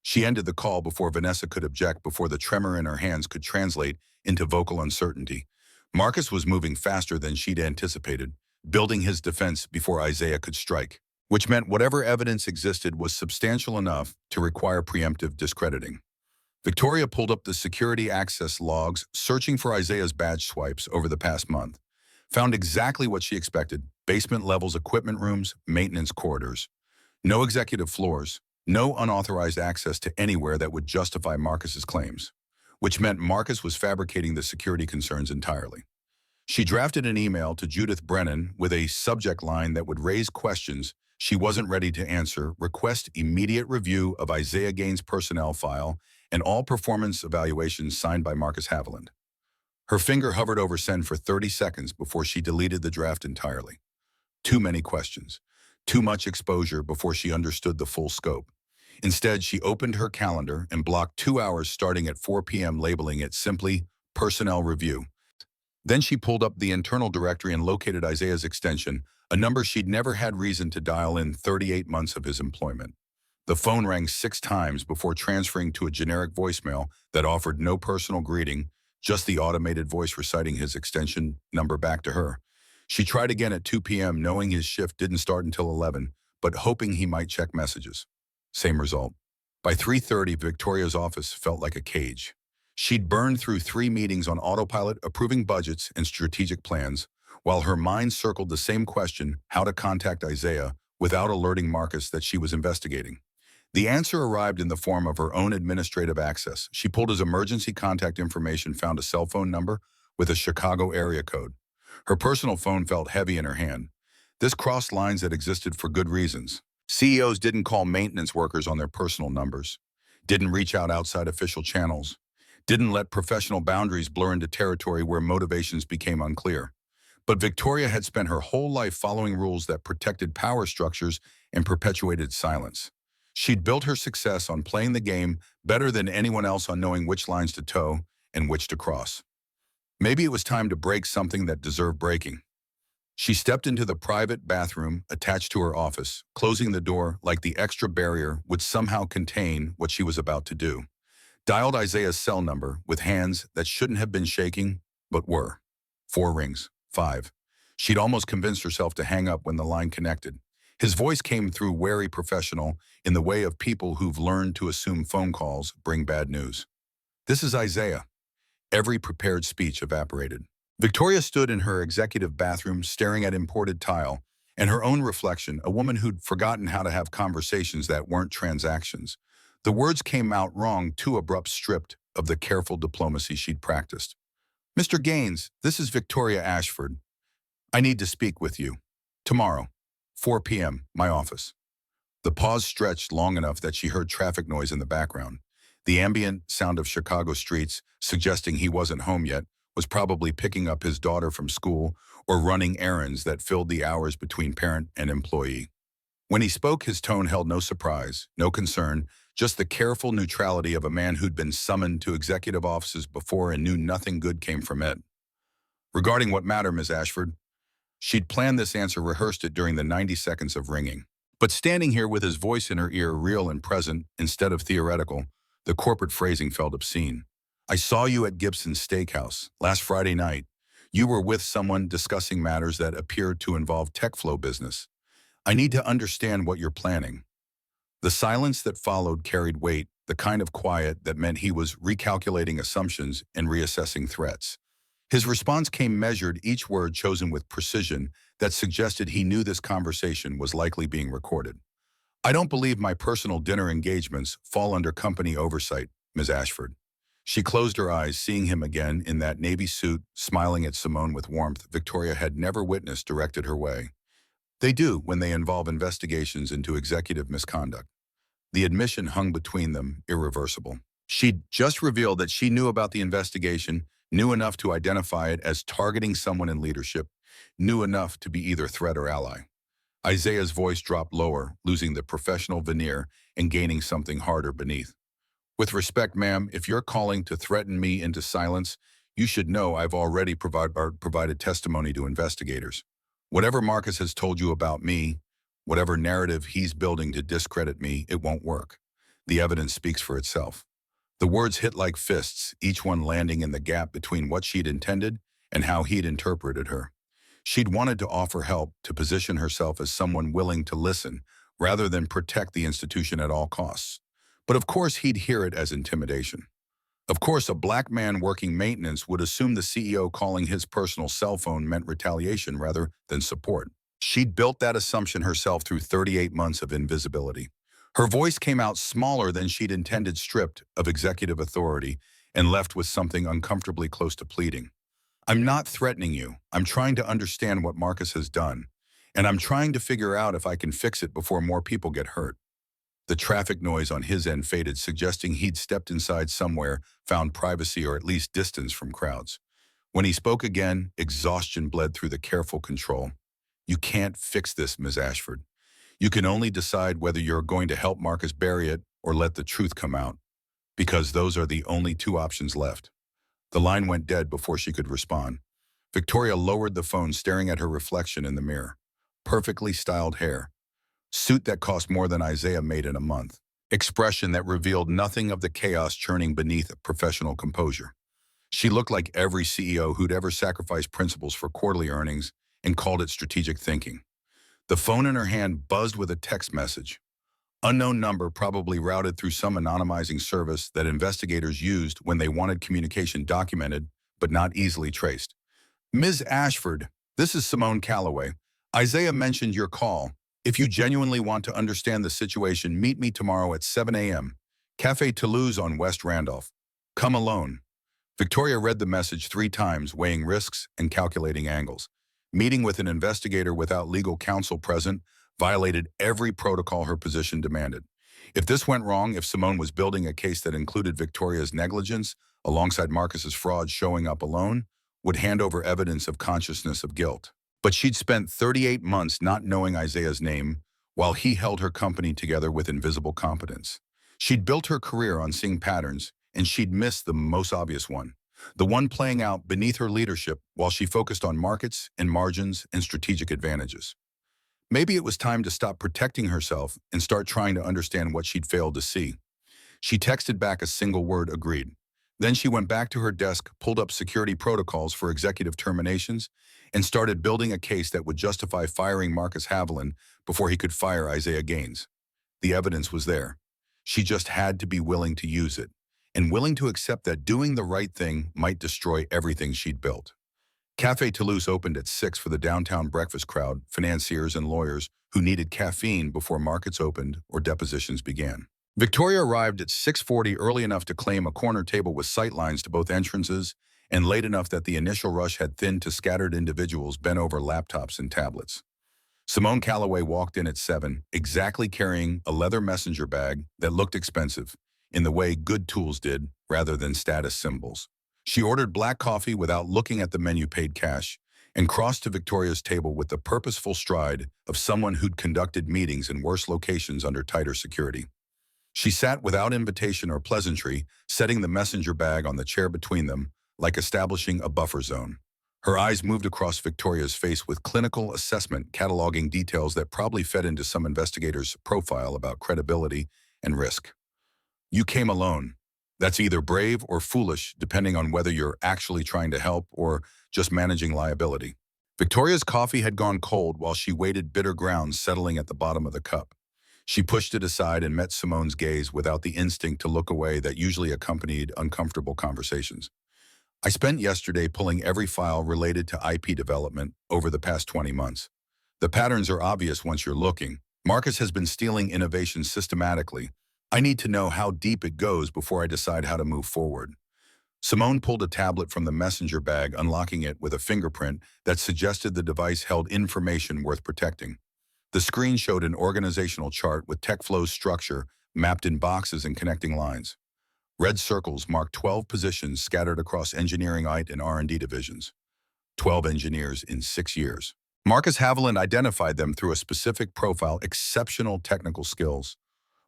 She ended the call before Vanessa could object, before the tremor in her hands could translate into vocal uncertainty. Marcus was moving faster than she'd anticipated, building his defense before Isaiah could strike, which meant whatever evidence existed was substantial enough to require preemptive discrediting. Victoria pulled up the security access logs, searching for Isaiah's badge swipes over the past month. Found exactly what she expected: basement levels, equipment rooms, maintenance corridors. No executive floors, no unauthorized access to anywhere that would justify Marcus's claims, which meant Marcus was fabricating the security concerns entirely. She drafted an email to Judith Brennan with a subject line that would raise questions she wasn't ready to answer: request immediate review of Isaiah Gaines' personnel file and all performance evaluations signed by Marcus Haviland. Her finger hovered over send for 30 seconds before she deleted the draft entirely. Too many questions, too much exposure before she understood the full scope. Instead, she opened her calendar and blocked 2 hours starting at 4 p.m., labeling it simply Personnel Review. Then she pulled up the internal directory and located Isaiah's extension, a number she'd never had reason to dial in 38 months of his employment. The phone rang 6 times before transferring to a generic voicemail that offered no personal greeting, just the automated voice reciting his extension number back to her. She tried again at 2 p.m., knowing his shift didn't start until 11, but hoping he might check messages. Same result. By 3:30, Victoria's office felt like a cage. She'd burned through 3 meetings on autopilot, approving budgets and strategic plans, while her mind circled the same question: how to contact Isaiah without alerting Marcus that she was investigating. The answer arrived in the form of her own administrative access. She pulled his emergency contact information, found a cell phone number with a Chicago area code. Her personal phone felt heavy in her hand. This crossed lines that existed for good reasons. CEOs didn't call maintenance workers on their personal numbers, didn't reach out outside official channels, didn't let professional boundaries blur into territory where motivations became unclear. But Victoria had spent her whole life following rules that protected power structures and perpetuated silence. She'd built her success on playing the game better than anyone else, on knowing which lines to toe and which to cross. Maybe it was time to break something that deserved breaking. She stepped into the private bathroom attached to her office, closing the door like the extra barrier would somehow contain what she was about to do. Dialed Isaiah's cell number with hands that shouldn't have been shaking, but were. 4 rings. 5. She'd almost convinced herself to hang up when the line connected. His voice came through wary professional, in the way of people who've learned to assume phone calls bring bad news. This is Isaiah. Every prepared speech evaporated. Victoria stood in her executive bathroom staring at imported tile and her own reflection, a woman who'd forgotten how to have conversations that weren't transactions. The words came out wrong, too abrupt, stripped of the careful diplomacy she'd practiced. Mr. Gaines, this is Victoria Ashford. I need to speak with you. Tomorrow, 4 p.m., my office. The pause stretched long enough that she heard traffic noise in the background. The ambient sound of Chicago streets, suggesting he wasn't home yet, was probably picking up his daughter from school or running errands that filled the hours between parent and employee. When he spoke, his tone held no surprise, no concern, just the careful neutrality of a man who'd been summoned to executive offices before and knew nothing good came from it. Regarding what matter, Ms. Ashford? She'd planned this answer, rehearsed it during the 90 seconds of ringing. But standing here with his voice in her ear, real and present instead of theoretical, the corporate phrasing felt obscene. I saw you at Gibson's Steakhouse last Friday night. You were with someone discussing matters that appeared to involve TechFlow business. I need to understand what you're planning. The silence that followed carried weight, the kind of quiet that meant he was recalculating assumptions and reassessing threats. His response came measured, each word chosen with precision that suggested he knew this conversation was likely being recorded. I don't believe my personal dinner engagements fall under company oversight, Ms. Ashford. She closed her eyes, seeing him again in that navy suit, smiling at Simone with warmth Victoria had never witnessed directed her way. They do when they involve investigations into executive misconduct. The admission hung between them, irreversible. She'd just revealed that she knew about the investigation, knew enough to identify it as targeting someone in leadership, knew enough to be either threat or ally. Isaiah's voice dropped lower, losing the professional veneer and gaining something harder beneath. With respect, ma'am, if you're calling to threaten me into silence, you should know I've already provided testimony to investigators. Whatever Marcus has told you about me, whatever narrative he's building to discredit me, it won't work. The evidence speaks for itself. The words hit like fists, each one landing in the gap between what she'd intended and how he'd interpreted her. She'd wanted to offer help, to position herself as someone willing to listen, rather than protect the institution at all costs. But of course he'd hear it as intimidation. Of course, a black man working maintenance would assume the CEO calling his personal cell phone meant retaliation rather than support. She'd built that assumption herself through 38 months of invisibility. Her voice came out smaller than she'd intended, stripped of executive authority and left with something uncomfortably close to pleading. I'm not threatening you. I'm trying to understand what Marcus has done, and I'm trying to figure out if I can fix it before more people get hurt. The traffic noise on his end faded, suggesting he'd stepped inside somewhere, found privacy or at least distance from crowds. When he spoke again, exhaustion bled through the careful control. You can't fix this, Ms. Ashford. You can only decide whether you're going to help Marcus bury it or let the truth come out, because those are the only two options left. The line went dead before she could respond. Victoria lowered the phone, staring at her reflection in the mirror. Perfectly styled hair. Suit that cost more than Isaiah made in a month. Expression that revealed nothing of the chaos churning beneath professional composure. She looked like every CEO who'd ever sacrificed principles for quarterly earnings and called it strategic thinking. The phone in her hand buzzed with a text message. Unknown number, probably routed through some anonymizing service that investigators used when they wanted communication documented, but not easily traced. Ms. Ashford, this is Simone Calloway. Isaiah mentioned your call. If you genuinely want to understand the situation, meet me tomorrow at 7 a.m. Café Toulouse on West Randolph. Come alone. Victoria read the message 3 times, weighing risks and calculating angles. Meeting with an investigator without legal counsel present violated every protocol her position demanded. If this went wrong, if Simone was building a case that included Victoria's negligence alongside Marcus's fraud showing up alone, would hand over evidence of consciousness of guilt. But she'd spent 38 months not knowing Isaiah's name while he held her company together with invisible competence. She'd built her career on seeing patterns, and she'd missed the most obvious one. The one playing out beneath her leadership while she focused on markets and margins and strategic advantages. Maybe it was time to stop protecting herself and start trying to understand what she'd failed to see. She texted back a single word, agreed. Then she went back to her desk, pulled up security protocols for executive terminations, and started building a case that would justify firing Marcus Haviland before he could fire Isaiah Gaines. The evidence was there. She just had to be willing to use it, and willing to accept that doing the right thing might destroy everything she'd built. Café Toulouse opened at 6 for the downtown breakfast crowd, financiers and lawyers who needed caffeine before markets opened or depositions began. Victoria arrived at 6:40, early enough to claim a corner table with sightlines to both entrances, and late enough that the initial rush had thinned to scattered individuals bent over laptops and tablets. Simone Calloway walked in at 7, exactly carrying a leather messenger bag that looked expensive, in the way good tools did, rather than status symbols. She ordered black coffee without looking at the menu, paid cash, and crossed to Victoria's table with the purposeful stride of someone who'd conducted meetings in worse locations under tighter security. She sat without invitation or pleasantry, setting the messenger bag on the chair between them, like establishing a buffer zone. Her eyes moved across Victoria's face with clinical assessment, cataloging details that probably fed into some investigator's profile about credibility and risk. You came alone. That's either brave or foolish, depending on whether you're actually trying to help or just managing liability. Victoria's coffee had gone cold while she waited, bitter grounds settling at the bottom of the cup. She pushed it aside and met Simone's gaze without the instinct to look away that usually accompanied uncomfortable conversations. I spent yesterday pulling every file related to IP development over the past 20 months. The patterns are obvious once you're looking. Marcus has been stealing innovation systematically. I need to know how deep it goes before I decide how to move forward. Simone pulled a tablet from the messenger bag, unlocking it with a fingerprint that suggested the device held information worth protecting. The screen showed an organizational chart with TechFlow's structure mapped in boxes and connecting lines. Red circles marked 12 positions scattered across engineering IT and R&D divisions. 12 engineers in 6 years. Marcus Haviland identified them through a specific profile: exceptional technical skills,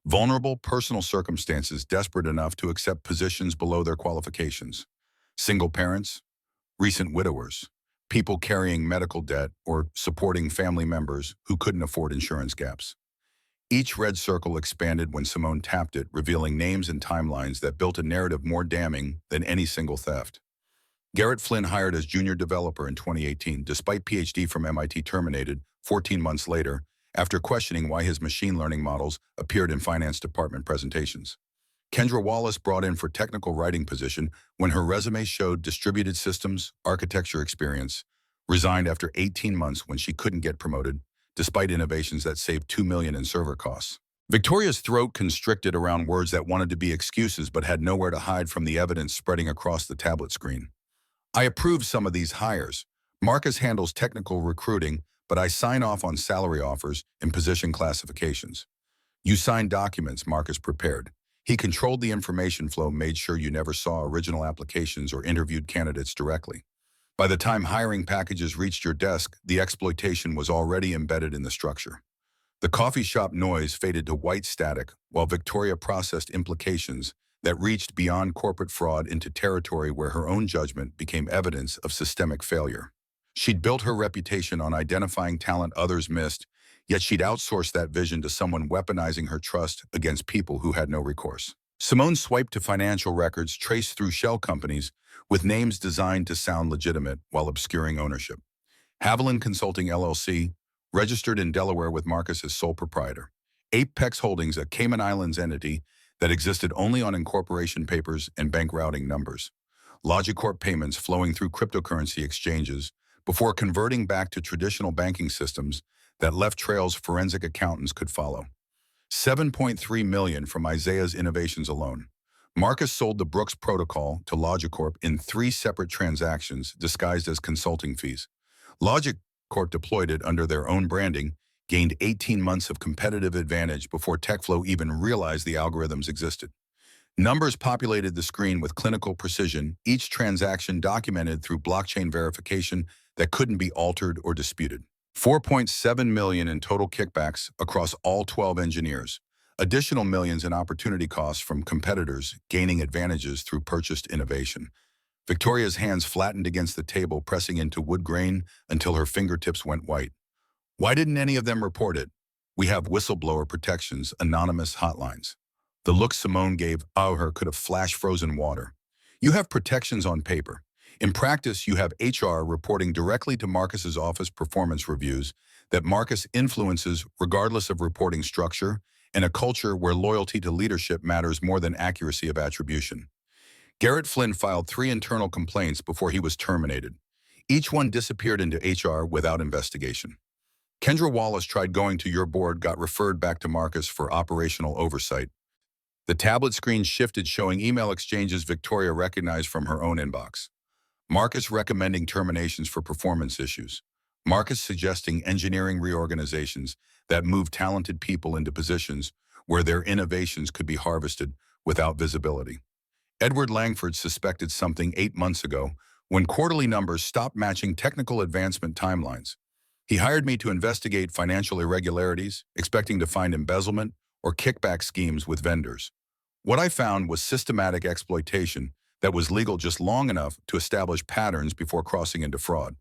vulnerable personal circumstances, desperate enough to accept positions below their qualifications, single parents, recent widowers, people carrying medical debt or supporting family members who couldn't afford insurance gaps. Each red circle expanded when Simone tapped it, revealing names and timelines that built a narrative more damning than any single theft. Garrett Flynn, hired as junior developer in 2018, despite PhD from MIT, terminated 14 months later after questioning why his machine learning models appeared in finance department presentations. Kendra Wallace, brought in for technical writing position when her resume showed distributed systems architecture experience, resigned after 18 months when she couldn't get promoted, despite innovations that saved $2 million in server costs. Victoria's throat constricted around words that wanted to be excuses but had nowhere to hide from the evidence spreading across the tablet screen. I approve some of these hires. Marcus handles technical recruiting, but I sign off on salary offers and position classifications. You signed documents Marcus prepared. He controlled the information flow, made sure you never saw original applications or interviewed candidates directly. By the time hiring packages reached your desk, the exploitation was already embedded in the structure. The coffee shop noise faded to white static while Victoria processed implications that reached beyond corporate fraud into territory where her own judgment became evidence of systemic failure. She'd built her reputation on identifying talent others missed, yet she'd outsourced that vision to someone weaponizing her trust against people who had no recourse. Simone swiped to financial records traced through shell companies with names designed to sound legitimate while obscuring ownership. Haviland Consulting LLC, registered in Delaware with Marcus as sole proprietor. Apex Holdings, a Cayman Islands entity that existed only on incorporation papers and bank routing numbers. Logicorp payments flowing through cryptocurrency exchanges before converting back to traditional banking systems that left trails forensic accountants could follow. $7.3 million from Isaiah's innovations alone. Marcus sold the Brooks Protocol to Logicorp in 3 separate transactions disguised as consulting fees. Logicorp deployed it under their own branding, gained 18 months of competitive advantage before TechFlow even realized the algorithms existed. Numbers populated the screen with clinical precision, each transaction documented through blockchain verification that couldn't be altered or disputed. $4.7 million in total kickbacks across all 12 engineers. Additional millions in opportunity costs from competitors gaining advantages through purchased innovation. Victoria's hands flattened against the table, pressing into wood grain until her fingertips went white. Why didn't any of them report it? We have whistleblower protections, anonymous hotlines. The look Simone gave her could have flashed frozen water. You have protections on paper. In practice, you have HR reporting directly to Marcus's office performance reviews that Marcus influences regardless of reporting structure, and a culture where loyalty to leadership matters more than accuracy of attribution. Garrett Flynn filed 3 internal complaints before he was terminated. Each one disappeared into HR without investigation. Kendra Wallace tried going to your board, got referred back to Marcus for operational oversight. The tablet screen shifted, showing email exchanges Victoria recognized from her own inbox. Marcus recommending terminations for performance issues. Marcus suggesting engineering reorganizations that move talented people into positions where their innovations could be harvested without visibility. Edward Langford suspected something 8 months ago when quarterly numbers stopped matching technical advancement timelines. He hired me to investigate financial irregularities, expecting to find embezzlement or kickback schemes with vendors. What I found was systematic exploitation that was legal just long enough to establish patterns before crossing into fraud.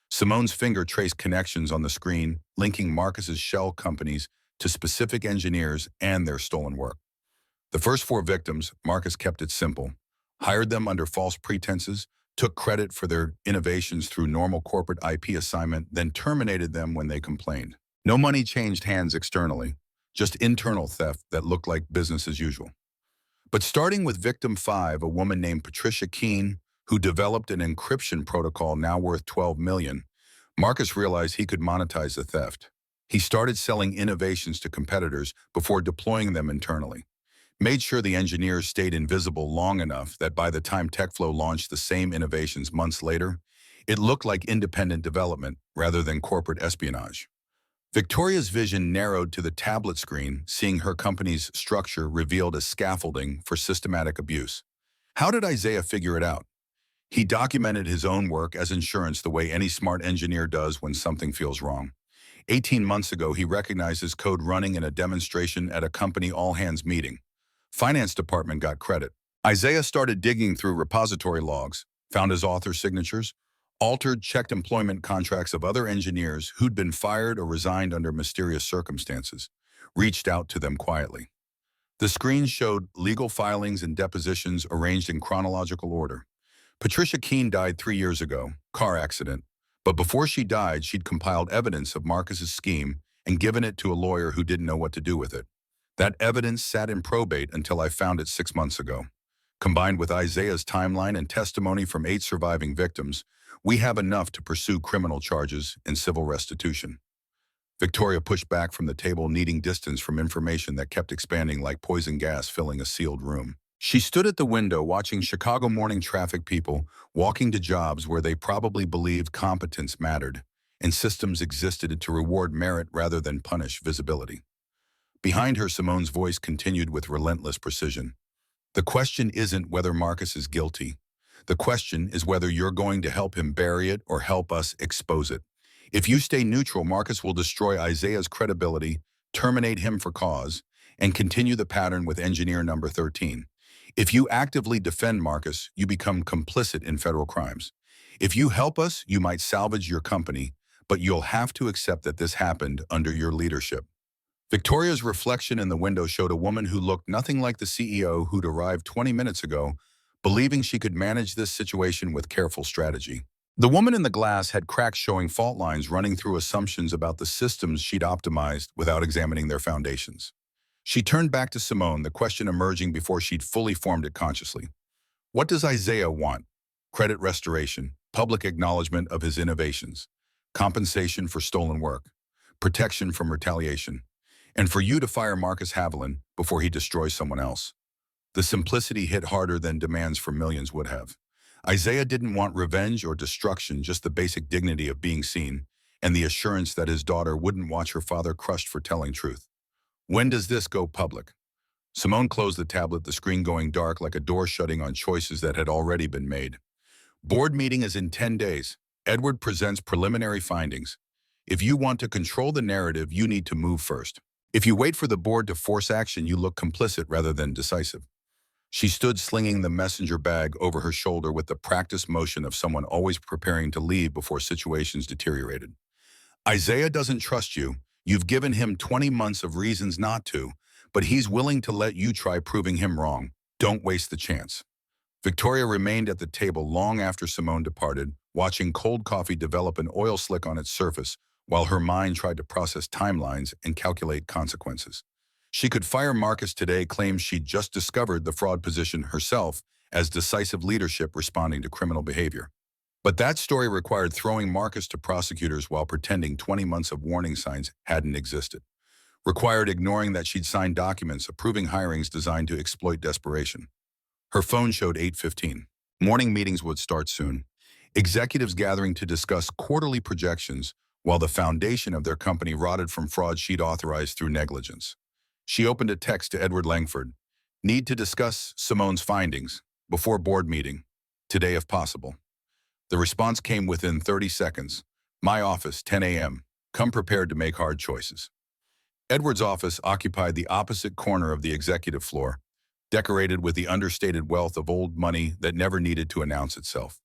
Simone's finger traced connections on the screen, linking Marcus's shell companies to specific engineers and their stolen work. The first 4 victims, Marcus kept it simple, hired them under false pretenses, took credit for their innovations through normal corporate IP assignment, then terminated them when they complained. No money changed hands externally, just internal theft that looked like business as usual. But starting with victim 5, a woman named Patricia Keene, who developed an encryption protocol now worth $12 million, Marcus realized he could monetize the theft. He started selling innovations to competitors before deploying them internally. Made sure the engineers stayed invisible long enough that by the time TechFlow launched the same innovations months later, it looked like independent development rather than corporate espionage. Victoria's vision narrowed to the tablet screen, seeing her company's structure revealed as scaffolding for systematic abuse. How did Isaiah figure it out? He documented his own work as insurance the way any smart engineer does when something feels wrong. 18 months ago, he recognized his code running in a demonstration at a company all-hands meeting. Finance department got credit. Isaiah started digging through repository logs, found his author's signatures, altered, checked employment contracts of other engineers who'd been fired or resigned under mysterious circumstances, reached out to them quietly. The screen showed legal filings and depositions arranged in chronological order. Patricia Keene died 3 years ago, car accident, but before she died, she'd compiled evidence of Marcus's scheme and given it to a lawyer who didn't know what to do with it. That evidence sat in probate until I found it 6 months ago. Combined with Isaiah's timeline and testimony from 8 surviving victims, we have enough to pursue criminal charges and civil restitution. Victoria pushed back from the table, needing distance from information that kept expanding like poison gas filling a sealed room. She stood at the window watching Chicago morning traffic people walking to jobs where they probably believed competence mattered and systems existed to reward merit rather than punish visibility. Behind her, Simone's voice continued with relentless precision. The question isn't whether Marcus is guilty. The question is whether you're going to help him bury it or help us expose it. If you stay neutral, Marcus will destroy Isaiah's credibility, terminate him for cause, and continue the pattern with engineer number 13. If you actively defend Marcus, you become complicit in federal crimes. If you help us, you might salvage your company, but you'll have to accept that this happened under your leadership. Victoria's reflection in the window showed a woman who looked nothing like the CEO who'd arrived 20 minutes ago, believing she could manage this situation with careful strategy. The woman in the glass had cracks showing fault lines running through assumptions about the systems she'd optimized without examining their foundations. She turned back to Simone, the question emerging before she'd fully formed it consciously. What does Isaiah want? Credit restoration, public acknowledgement of his innovations, compensation for stolen work, protection from retaliation, and for you to fire Marcus Haviland before he destroys someone else. The simplicity hit harder than demands for millions would have. Isaiah didn't want revenge or destruction, just the basic dignity of being seen, and the assurance that his daughter wouldn't watch her father crushed for telling truth. When does this go public? Simone closed the tablet, the screen going dark like a door shutting on choices that had already been made. Board meeting is in 10 days. Edward presents preliminary findings. If you want to control the narrative, you need to move first. If you wait for the board to force action, you look complicit rather than decisive. She stood slinging the messenger bag over her shoulder with the practiced motion of someone always preparing to leave before situations deteriorated. Isaiah doesn't trust you. You've given him 20 months of reasons not to, but he's willing to let you try proving him wrong. Don't waste the chance. Victoria remained at the table long after Simone departed, watching cold coffee develop an oil slick on its surface while her mind tried to process timelines and calculate consequences. She could fire Marcus today, claims she'd just discovered the fraud position herself as decisive leadership responding to criminal behavior. But that story required throwing Marcus to prosecutors while pretending 20 months of warning signs hadn't existed. Required ignoring that she'd signed documents approving hirings designed to exploit desperation. Her phone showed 8:15. Morning meetings would start soon. Executives gathering to discuss quarterly projections while the foundation of their company rotted from fraud she'd authorized through negligence. She opened a text to Edward Langford. Need to discuss Simone's findings before board meeting, today if possible. The response came within 30 seconds. My office, 10 a.m. Come prepared to make hard choices. Edward's office occupied the opposite corner of the executive floor, decorated with the understated wealth of old money that never needed to announce itself.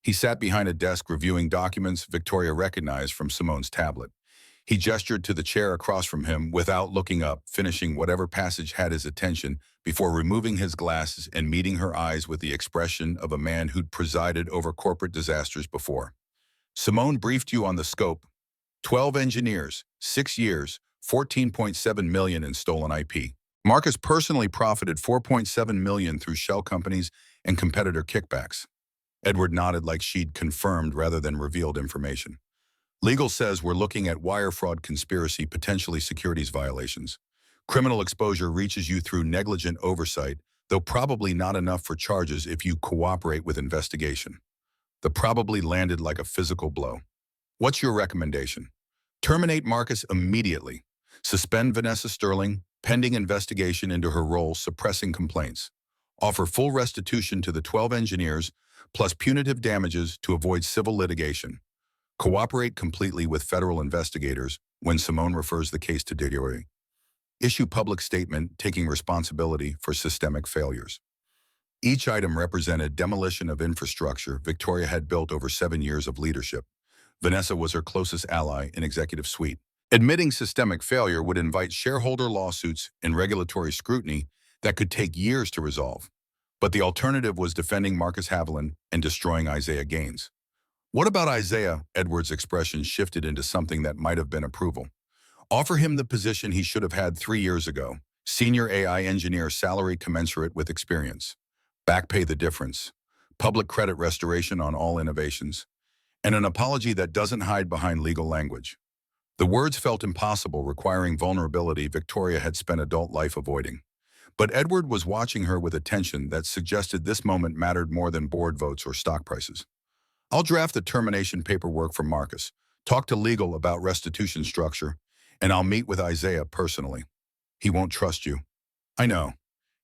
He sat behind a desk reviewing documents Victoria recognized from Simone's tablet. He gestured to the chair across from him without looking up, finishing whatever passage had his attention before removing his glasses and meeting her eyes with the expression of a man who'd presided over corporate disasters before. Simone briefed you on the scope. 12 engineers, 6 years, $14.7 million in stolen IP. Marcus personally profited $4.7 million through shell companies and competitor kickbacks. Edward nodded like she'd confirmed rather than revealed information. Legal says we're looking at wire fraud conspiracy, potentially securities violations. Criminal exposure reaches you through negligent oversight, though probably not enough for charges if you cooperate with investigation. The probably landed like a physical blow. What's your recommendation? Terminate Marcus immediately. Suspend Vanessa Sterling, pending investigation into her role suppressing complaints. Offer full restitution to the 12 engineers, plus punitive damages to avoid civil litigation. Cooperate completely with federal investigators when Simone refers the case to DOJ. Issue public statement taking responsibility for systemic failures. Each item represented demolition of infrastructure Victoria had built over 7 years of leadership. Vanessa was her closest ally in executive suite. Admitting systemic failure would invite shareholder lawsuits and regulatory scrutiny that could take years to resolve. But the alternative was defending Marcus Haviland and destroying Isaiah Gaines. What about Isaiah? Edward's expression shifted into something that might have been approval. Offer him the position he should have had 3 years ago, senior AI engineer, salary commensurate with experience. Back pay the difference, public credit restoration on all innovations, and an apology that doesn't hide behind legal language. The words felt impossible, requiring vulnerability Victoria had spent adult life avoiding. But Edward was watching her with attention that suggested this moment mattered more than board votes or stock prices. I'll draft the termination paperwork for Marcus, talk to legal about restitution structure, and I'll meet with Isaiah personally. He won't trust you. I know.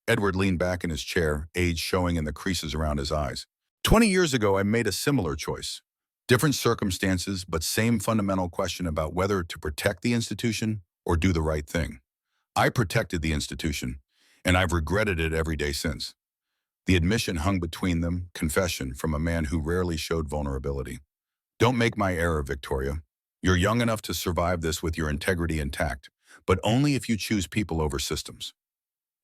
Edward leaned back in his chair, age showing in the creases around his eyes. 20 years ago, I made a similar choice. Different circumstances, but same fundamental question about whether to protect the institution or do the right thing. I protected the institution, and I've regretted it every day since. The admission hung between them, confession from a man who rarely showed vulnerability. Don't make my error, Victoria. You're young enough to survive this with your integrity intact, but only if you choose people over systems.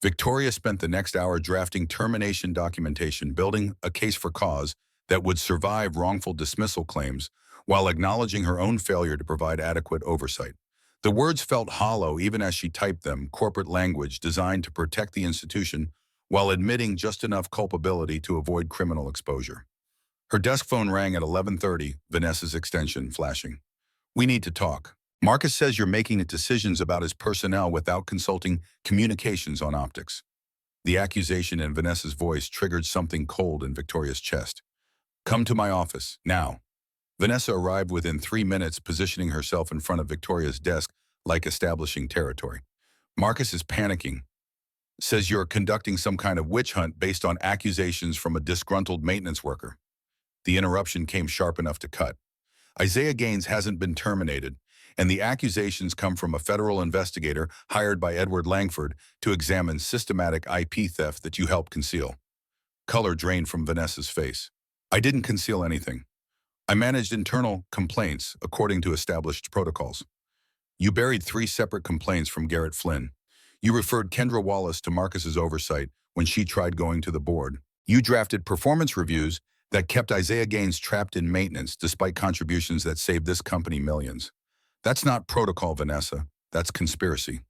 Victoria spent the next hour drafting termination documentation, building a case for cause that would survive wrongful dismissal claims, while acknowledging her own failure to provide adequate oversight. The words felt hollow even as she typed them, corporate language designed to protect the institution while admitting just enough culpability to avoid criminal exposure. Her desk phone rang at 11:30, Vanessa's extension flashing. We need to talk. Marcus says you're making decisions about his personnel without consulting communications on optics. The accusation in Vanessa's voice triggered something cold in Victoria's chest. Come to my office, now. Vanessa arrived within 3 minutes, positioning herself in front of Victoria's desk like establishing territory. Marcus is panicking. Says you're conducting some kind of witch hunt based on accusations from a disgruntled maintenance worker. The interruption came sharp enough to cut. Isaiah Gaines hasn't been terminated, and the accusations come from a federal investigator hired by Edward Langford to examine systematic IP theft that you helped conceal. Color drained from Vanessa's face. I didn't conceal anything. I managed internal complaints according to established protocols. You buried 3 separate complaints from Garrett Flynn. You referred Kendra Wallace to Marcus's oversight when she tried going to the board. You drafted performance reviews that kept Isaiah Gaines trapped in maintenance despite contributions that saved this company millions. That's not protocol, Vanessa. That's conspiracy.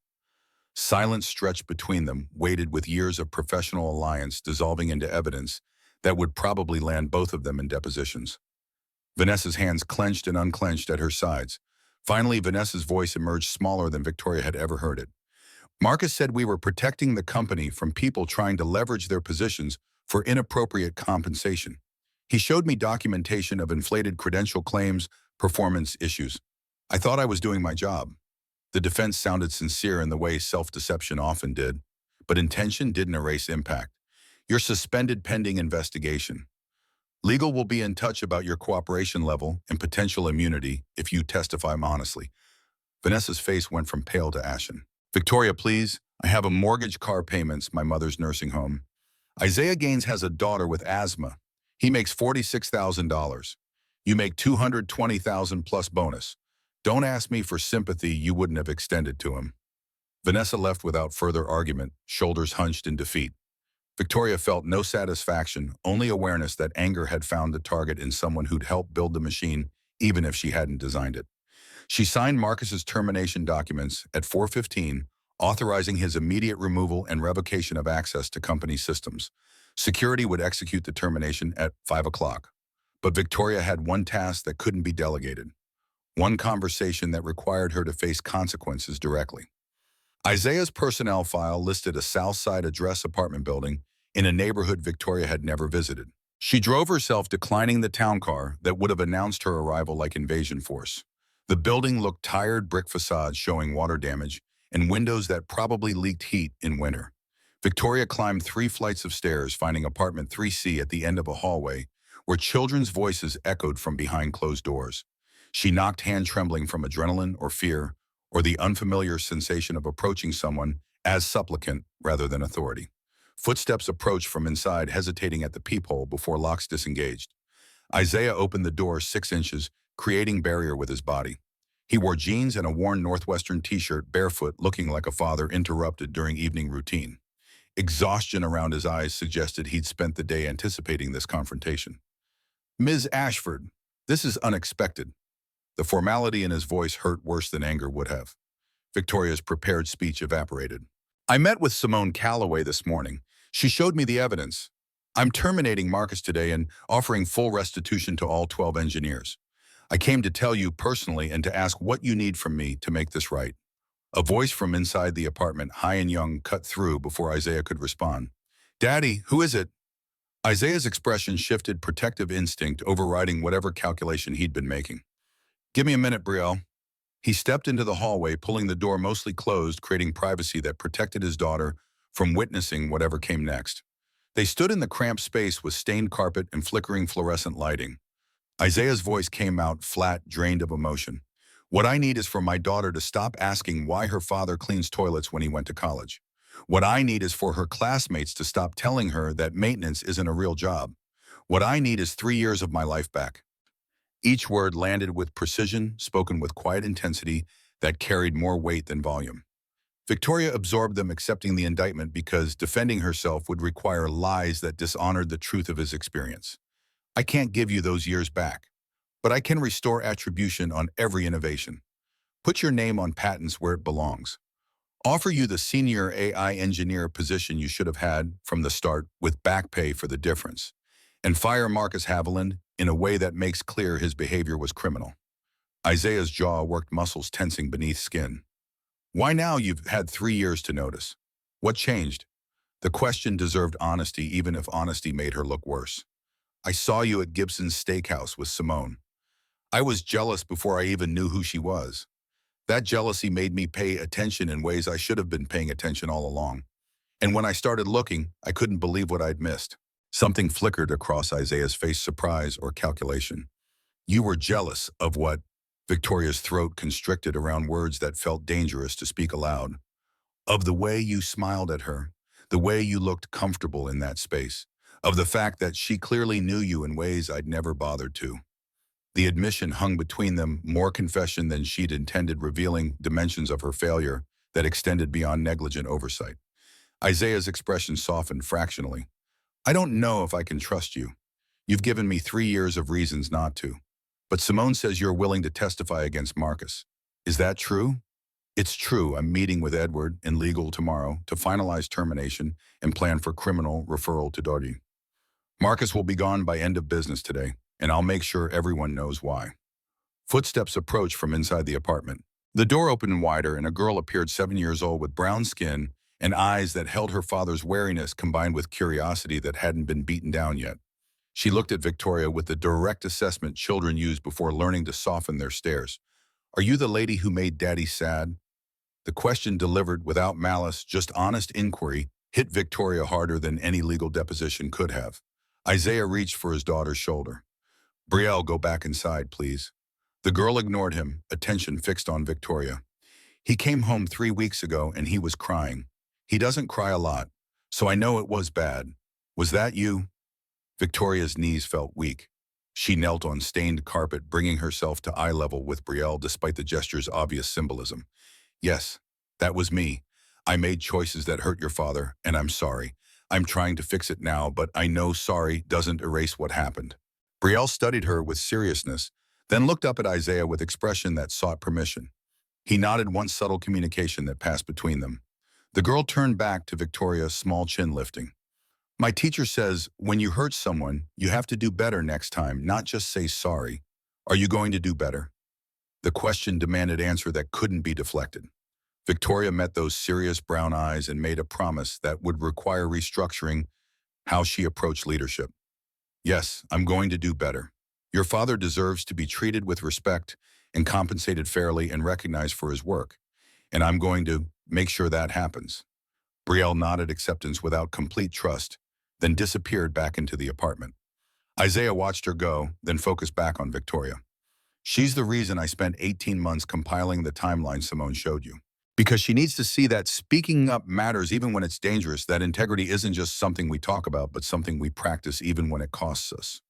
Silence stretched between them, weighted with years of professional alliance dissolving into evidence that would probably land both of them in depositions. Vanessa's hands clenched and unclenched at her sides. Finally, Vanessa's voice emerged smaller than Victoria had ever heard it. Marcus said we were protecting the company from people trying to leverage their positions for inappropriate compensation. He showed me documentation of inflated credential claims, performance issues. I thought I was doing my job. The defense sounded sincere in the way self-deception often did, but intention didn't erase impact. You're suspended pending investigation. Legal will be in touch about your cooperation level and potential immunity if you testify honestly. Vanessa's face went from pale to ashen. Victoria, please. I have a mortgage, car payments, my mother's nursing home. Isaiah Gaines has a daughter with asthma. He makes $46,000. You make $220,000 plus bonus. Don't ask me for sympathy you wouldn't have extended to him. Vanessa left without further argument, shoulders hunched in defeat. Victoria felt no satisfaction, only awareness that anger had found a target in someone who'd helped build the machine, even if she hadn't designed it. She signed Marcus's termination documents at 4:15, authorizing his immediate removal and revocation of access to company systems. Security would execute the termination at 5 o'clock. But Victoria had one task that couldn't be delegated, one conversation that required her to face consequences directly. Isaiah's personnel file listed a Southside address apartment building in a neighborhood Victoria had never visited. She drove herself, declining the town car that would have announced her arrival like invasion force. The building looked tired, brick facades showing water damage and windows that probably leaked heat in winter. Victoria climbed 3 flights of stairs, finding apartment 3C at the end of a hallway where children's voices echoed from behind closed doors. She knocked, hand trembling from adrenaline or fear, or the unfamiliar sensation of approaching someone as supplicant rather than authority. Footsteps approached from inside, hesitating at the peephole before locks disengaged. Isaiah opened the door 6 inches, creating barrier with his body. He wore jeans and a worn Northwestern t-shirt, barefoot, looking like a father interrupted during evening routine. Exhaustion around his eyes suggested he'd spent the day anticipating this confrontation. "Ms. Ashford, this is unexpected." The formality in his voice hurt worse than anger would have. Victoria's prepared speech evaporated. "I met with Simone Calloway this morning. She showed me the evidence. I'm terminating Marcus today and offering full restitution to all 12 engineers. I came to tell you personally and to ask what you need from me to make this right." A voice from inside the apartment, high and young, cut through before Isaiah could respond. "Daddy, who is it?" Isaiah's expression shifted, protective instinct overriding whatever calculation he'd been making. "Give me a minute, Brielle." He stepped into the hallway, pulling the door mostly closed, creating privacy that protected his daughter from witnessing whatever came next. They stood in the cramped space with stained carpet and flickering fluorescent lighting. Isaiah's voice came out flat, drained of emotion. "What I need is for my daughter to stop asking why her father cleans toilets when he went to college. What I need is for her classmates to stop telling her that maintenance isn't a real job. What I need is 3 years of my life back." Each word landed with precision, spoken with quiet intensity that carried more weight than volume. Victoria absorbed them, accepting the indictment because defending herself would require lies that dishonored the truth of his experience. "I can't give you those years back, but I can restore attribution on every innovation. Put your name on patents where it belongs. Offer you the senior AI engineer position you should have had from the start with back pay for the difference. And fire Marcus Haviland in a way that makes clear his behavior was criminal." Isaiah's jaw worked, muscles tensing beneath skin. "Why now? You've had 3 years to notice. What changed?" The question deserved honesty, even if honesty made her look worse. "I saw you at Gibson's Steakhouse with Simone. I was jealous before I even knew who she was. That jealousy made me pay attention in ways I should have been paying attention all along. And when I started looking, I couldn't believe what I'd missed." Something flickered across Isaiah's face, surprise or calculation. "You were jealous of what?" Victoria's throat constricted around words that felt dangerous to speak aloud. "Of the way you smiled at her, the way you looked comfortable in that space, of the fact that she clearly knew you in ways I'd never bothered to." The admission hung between them, more confession than she'd intended, revealing dimensions of her failure that extended beyond negligent oversight. Isaiah's expression softened fractionally. "I don't know if I can trust you. You've given me 3 years of reasons not to. But Simone says you're willing to testify against Marcus. Is that true?" "It's true. I'm meeting with Edward in legal tomorrow to finalize termination and plan for criminal referral to Dodie. Marcus will be gone by end of business today, and I'll make sure everyone knows why." Footsteps approached from inside the apartment. The door opened wider, and a girl appeared, 7 years old, with brown skin and eyes that held her father's wariness combined with curiosity that hadn't been beaten down yet. She looked at Victoria with the direct assessment children use before learning to soften their stares. "Are you the lady who made Daddy sad?" The question, delivered without malice, just honest inquiry, hit Victoria harder than any legal deposition could have. Isaiah reached for his daughter's shoulder. "Brielle, go back inside, please." The girl ignored him, attention fixed on Victoria. "He came home 3 weeks ago and he was crying. He doesn't cry a lot, so I know it was bad. Was that you?" Victoria's knees felt weak. She knelt on stained carpet, bringing herself to eye level with Brielle despite the gesture's obvious symbolism. "Yes, that was me. I made choices that hurt your father, and I'm sorry. I'm trying to fix it now, but I know sorry doesn't erase what happened." Brielle studied her with seriousness, then looked up at Isaiah with expression that sought permission. He nodded once, subtle communication that passed between them. The girl turned back to Victoria, small chin lifting. My teacher says, when you hurt someone, you have to do better next time, not just say sorry. Are you going to do better? The question demanded answer that couldn't be deflected. Victoria met those serious brown eyes and made a promise that would require restructuring how she approached leadership. Yes, I'm going to do better. Your father deserves to be treated with respect and compensated fairly and recognized for his work. And I'm going to make sure that happens. Brielle nodded acceptance without complete trust, then disappeared back into the apartment. Isaiah watched her go, then focused back on Victoria. She's the reason I spent 18 months compiling the timeline Simone showed you. Because she needs to see that speaking up matters even when it's dangerous, that integrity isn't just something we talk about, but something we practice even when it costs us.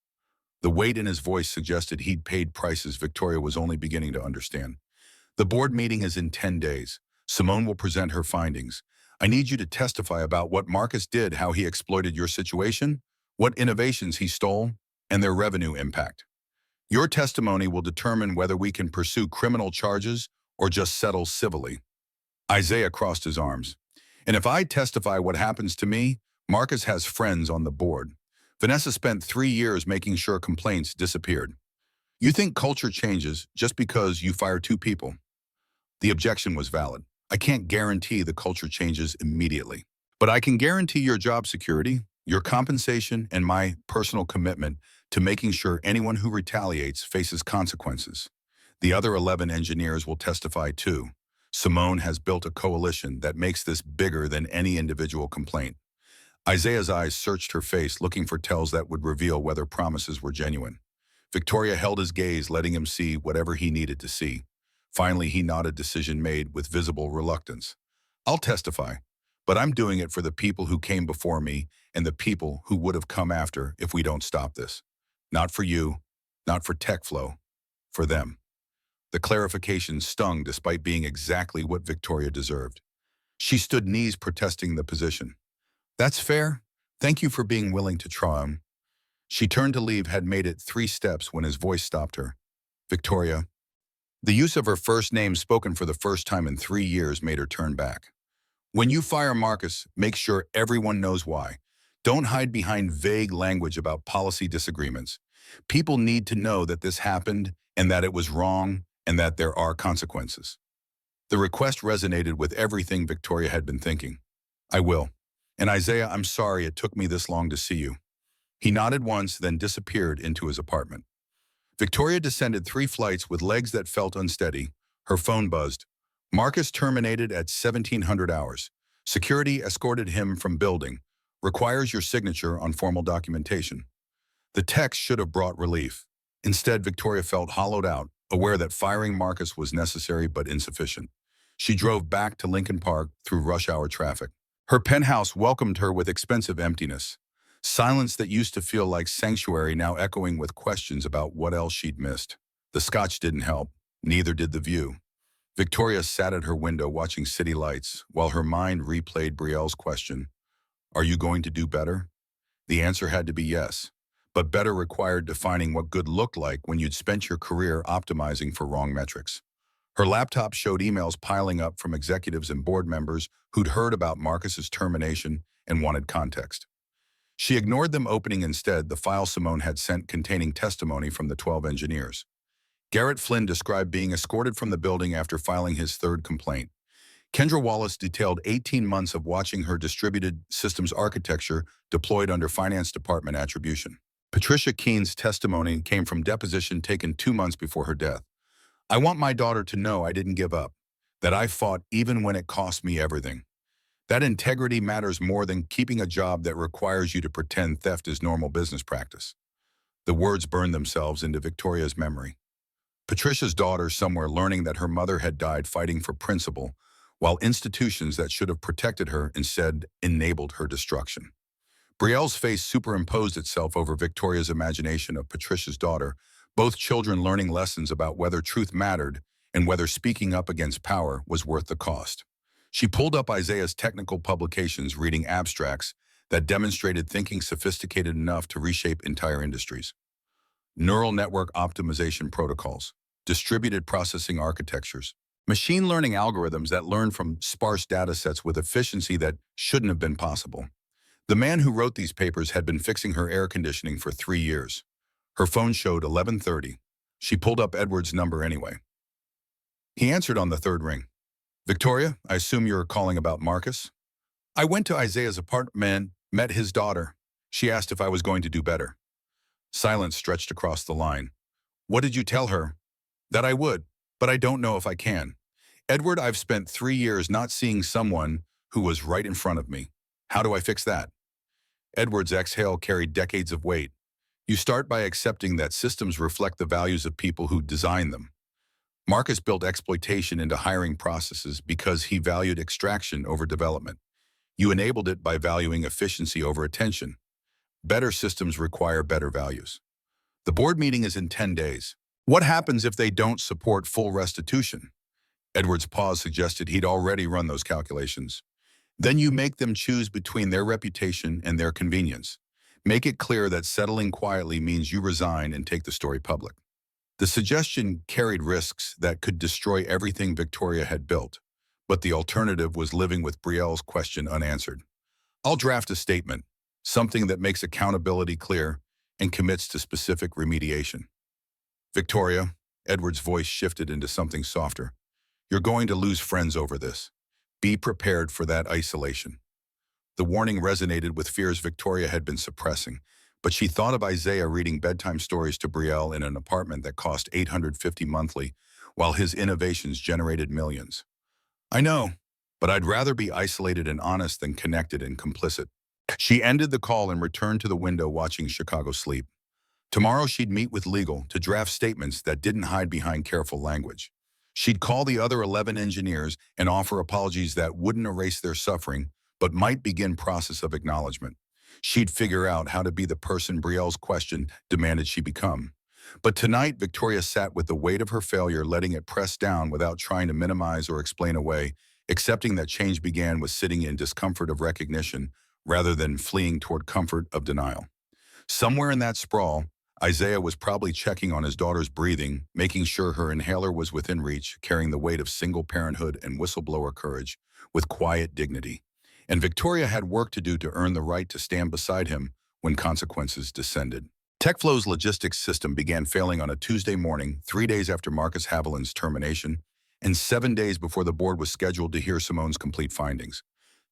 The weight in his voice suggested he'd paid prices Victoria was only beginning to understand. The board meeting is in 10 days. Simone will present her findings. I need you to testify about what Marcus did, how he exploited your situation, what innovations he stole, and their revenue impact. Your testimony will determine whether we can pursue criminal charges or just settle civilly. Isaiah crossed his arms. And if I testify what happens to me, Marcus has friends on the board. Vanessa spent 3 years making sure complaints disappeared. You think culture changes just because you fire 2 people? The objection was valid. I can't guarantee the culture changes immediately, but I can guarantee your job security, your compensation, and my personal commitment to making sure anyone who retaliates faces consequences. The other 11 engineers will testify too. Simone has built a coalition that makes this bigger than any individual complaint. Isaiah's eyes searched her face, looking for tells that would reveal whether promises were genuine. Victoria held his gaze, letting him see whatever he needed to see. Finally, he nodded, decision made with visible reluctance. I'll testify, but I'm doing it for the people who came before me and the people who would have come after if we don't stop this. Not for you, not for TechFlow, for them. The clarification stung despite being exactly what Victoria deserved. She stood knees protesting the position. That's fair. Thank you for being willing to try him. She turned to leave, had made it 3 steps when his voice stopped her. Victoria. The use of her first name spoken for the first time in 3 years made her turn back. When you fire Marcus, make sure everyone knows why. Don't hide behind vague language about policy disagreements. People need to know that this happened and that it was wrong and that there are consequences. The request resonated with everything Victoria had been thinking. I will. And Isaiah, I'm sorry it took me this long to see you. He nodded once, then disappeared into his apartment. Victoria descended 3 flights with legs that felt unsteady. Her phone buzzed. Marcus terminated at 1700 hours. Security escorted him from building. Requires your signature on formal documentation. The text should have brought relief. Instead, Victoria felt hollowed out, aware that firing Marcus was necessary but insufficient. She drove back to Lincoln Park through rush hour traffic. Her penthouse welcomed her with expensive emptiness. Silence that used to feel like sanctuary now echoing with questions about what else she'd missed. The scotch didn't help, neither did the view. Victoria sat at her window watching city lights while her mind replayed Brielle's question. Are you going to do better? The answer had to be yes, but better required defining what good looked like when you'd spent your career optimizing for wrong metrics. Her laptop showed emails piling up from executives and board members who'd heard about Marcus's termination and wanted context. She ignored them, opening instead the file Simone had sent containing testimony from the 12 engineers. Garrett Flynn described being escorted from the building after filing his 3rd complaint. Kendra Wallace detailed 18 months of watching her distributed systems architecture deployed under Finance Department attribution. Patricia Keene's testimony came from deposition taken 2 months before her death. I want my daughter to know I didn't give up, that I fought even when it cost me everything. That integrity matters more than keeping a job that requires you to pretend theft is normal business practice. The words burned themselves into Victoria's memory. Patricia's daughter somewhere learning that her mother had died fighting for principle, while institutions that should have protected her instead enabled her destruction. Brielle's face superimposed itself over Victoria's imagination of Patricia's daughter, both children learning lessons about whether truth mattered and whether speaking up against power was worth the cost. She pulled up Isaiah's technical publications, reading abstracts that demonstrated thinking sophisticated enough to reshape entire industries. neural network optimization protocols, distributed processing architectures, machine learning algorithms that learn from sparse datasets with efficiency that shouldn't have been possible. The man who wrote these papers had been fixing her air conditioning for 3 years. Her phone showed 11:30. She pulled up Edward's number anyway. He answered on the third ring. "Victoria, I assume you're calling about Marcus?" "I went to Isaiah's apartment, met his daughter. She asked if I was going to do better." Silence stretched across the line. "What did you tell her?" "That I would, but I don't know if I can. Edward, I've spent 3 years not seeing someone who was right in front of me. How do I fix that?" Edward's exhale carried decades of weight. "You start by accepting that systems reflect the values of people who design them. Marcus built exploitation into hiring processes because he valued extraction over development. You enabled it by valuing efficiency over attention. Better systems require better values. The board meeting is in 10 days. What happens if they don't support full restitution?" Edward's pause suggested he'd already run those calculations. "Then you make them choose between their reputation and their convenience. Make it clear that settling quietly means you resign and take the story public." The suggestion carried risks that could destroy everything Victoria had built, but the alternative was living with Brielle's question unanswered. "I'll draft a statement, something that makes accountability clear and commits to specific remediation." "Victoria," Edward's voice shifted into something softer, "you're going to lose friends over this. Be prepared for that isolation." The warning resonated with fears Victoria had been suppressing, but she thought of Isaiah reading bedtime stories to Brielle in an apartment that cost $850 monthly, while his innovations generated millions. "I know, but I'd rather be isolated and honest than connected and complicit." She ended the call and returned to the window watching Chicago sleep. Tomorrow she'd meet with legal to draft statements that didn't hide behind careful language. She'd call the other 11 engineers and offer apologies that wouldn't erase their suffering, but might begin process of acknowledgement. She'd figure out how to be the person Brielle's question demanded she become. But tonight, Victoria sat with the weight of her failure, letting it press down without trying to minimize or explain away, accepting that change began with sitting in discomfort of recognition rather than fleeing toward comfort of denial. Somewhere in that sprawl, Isaiah was probably checking on his daughter's breathing, making sure her inhaler was within reach, carrying the weight of single parenthood and whistleblower courage with quiet dignity. And Victoria had work to do to earn the right to stand beside him when consequences descended. TechFlow's logistics system began failing on a Tuesday morning, 3 days after Marcus Haviland's termination, and 7 days before the board was scheduled to hear Simone's complete findings.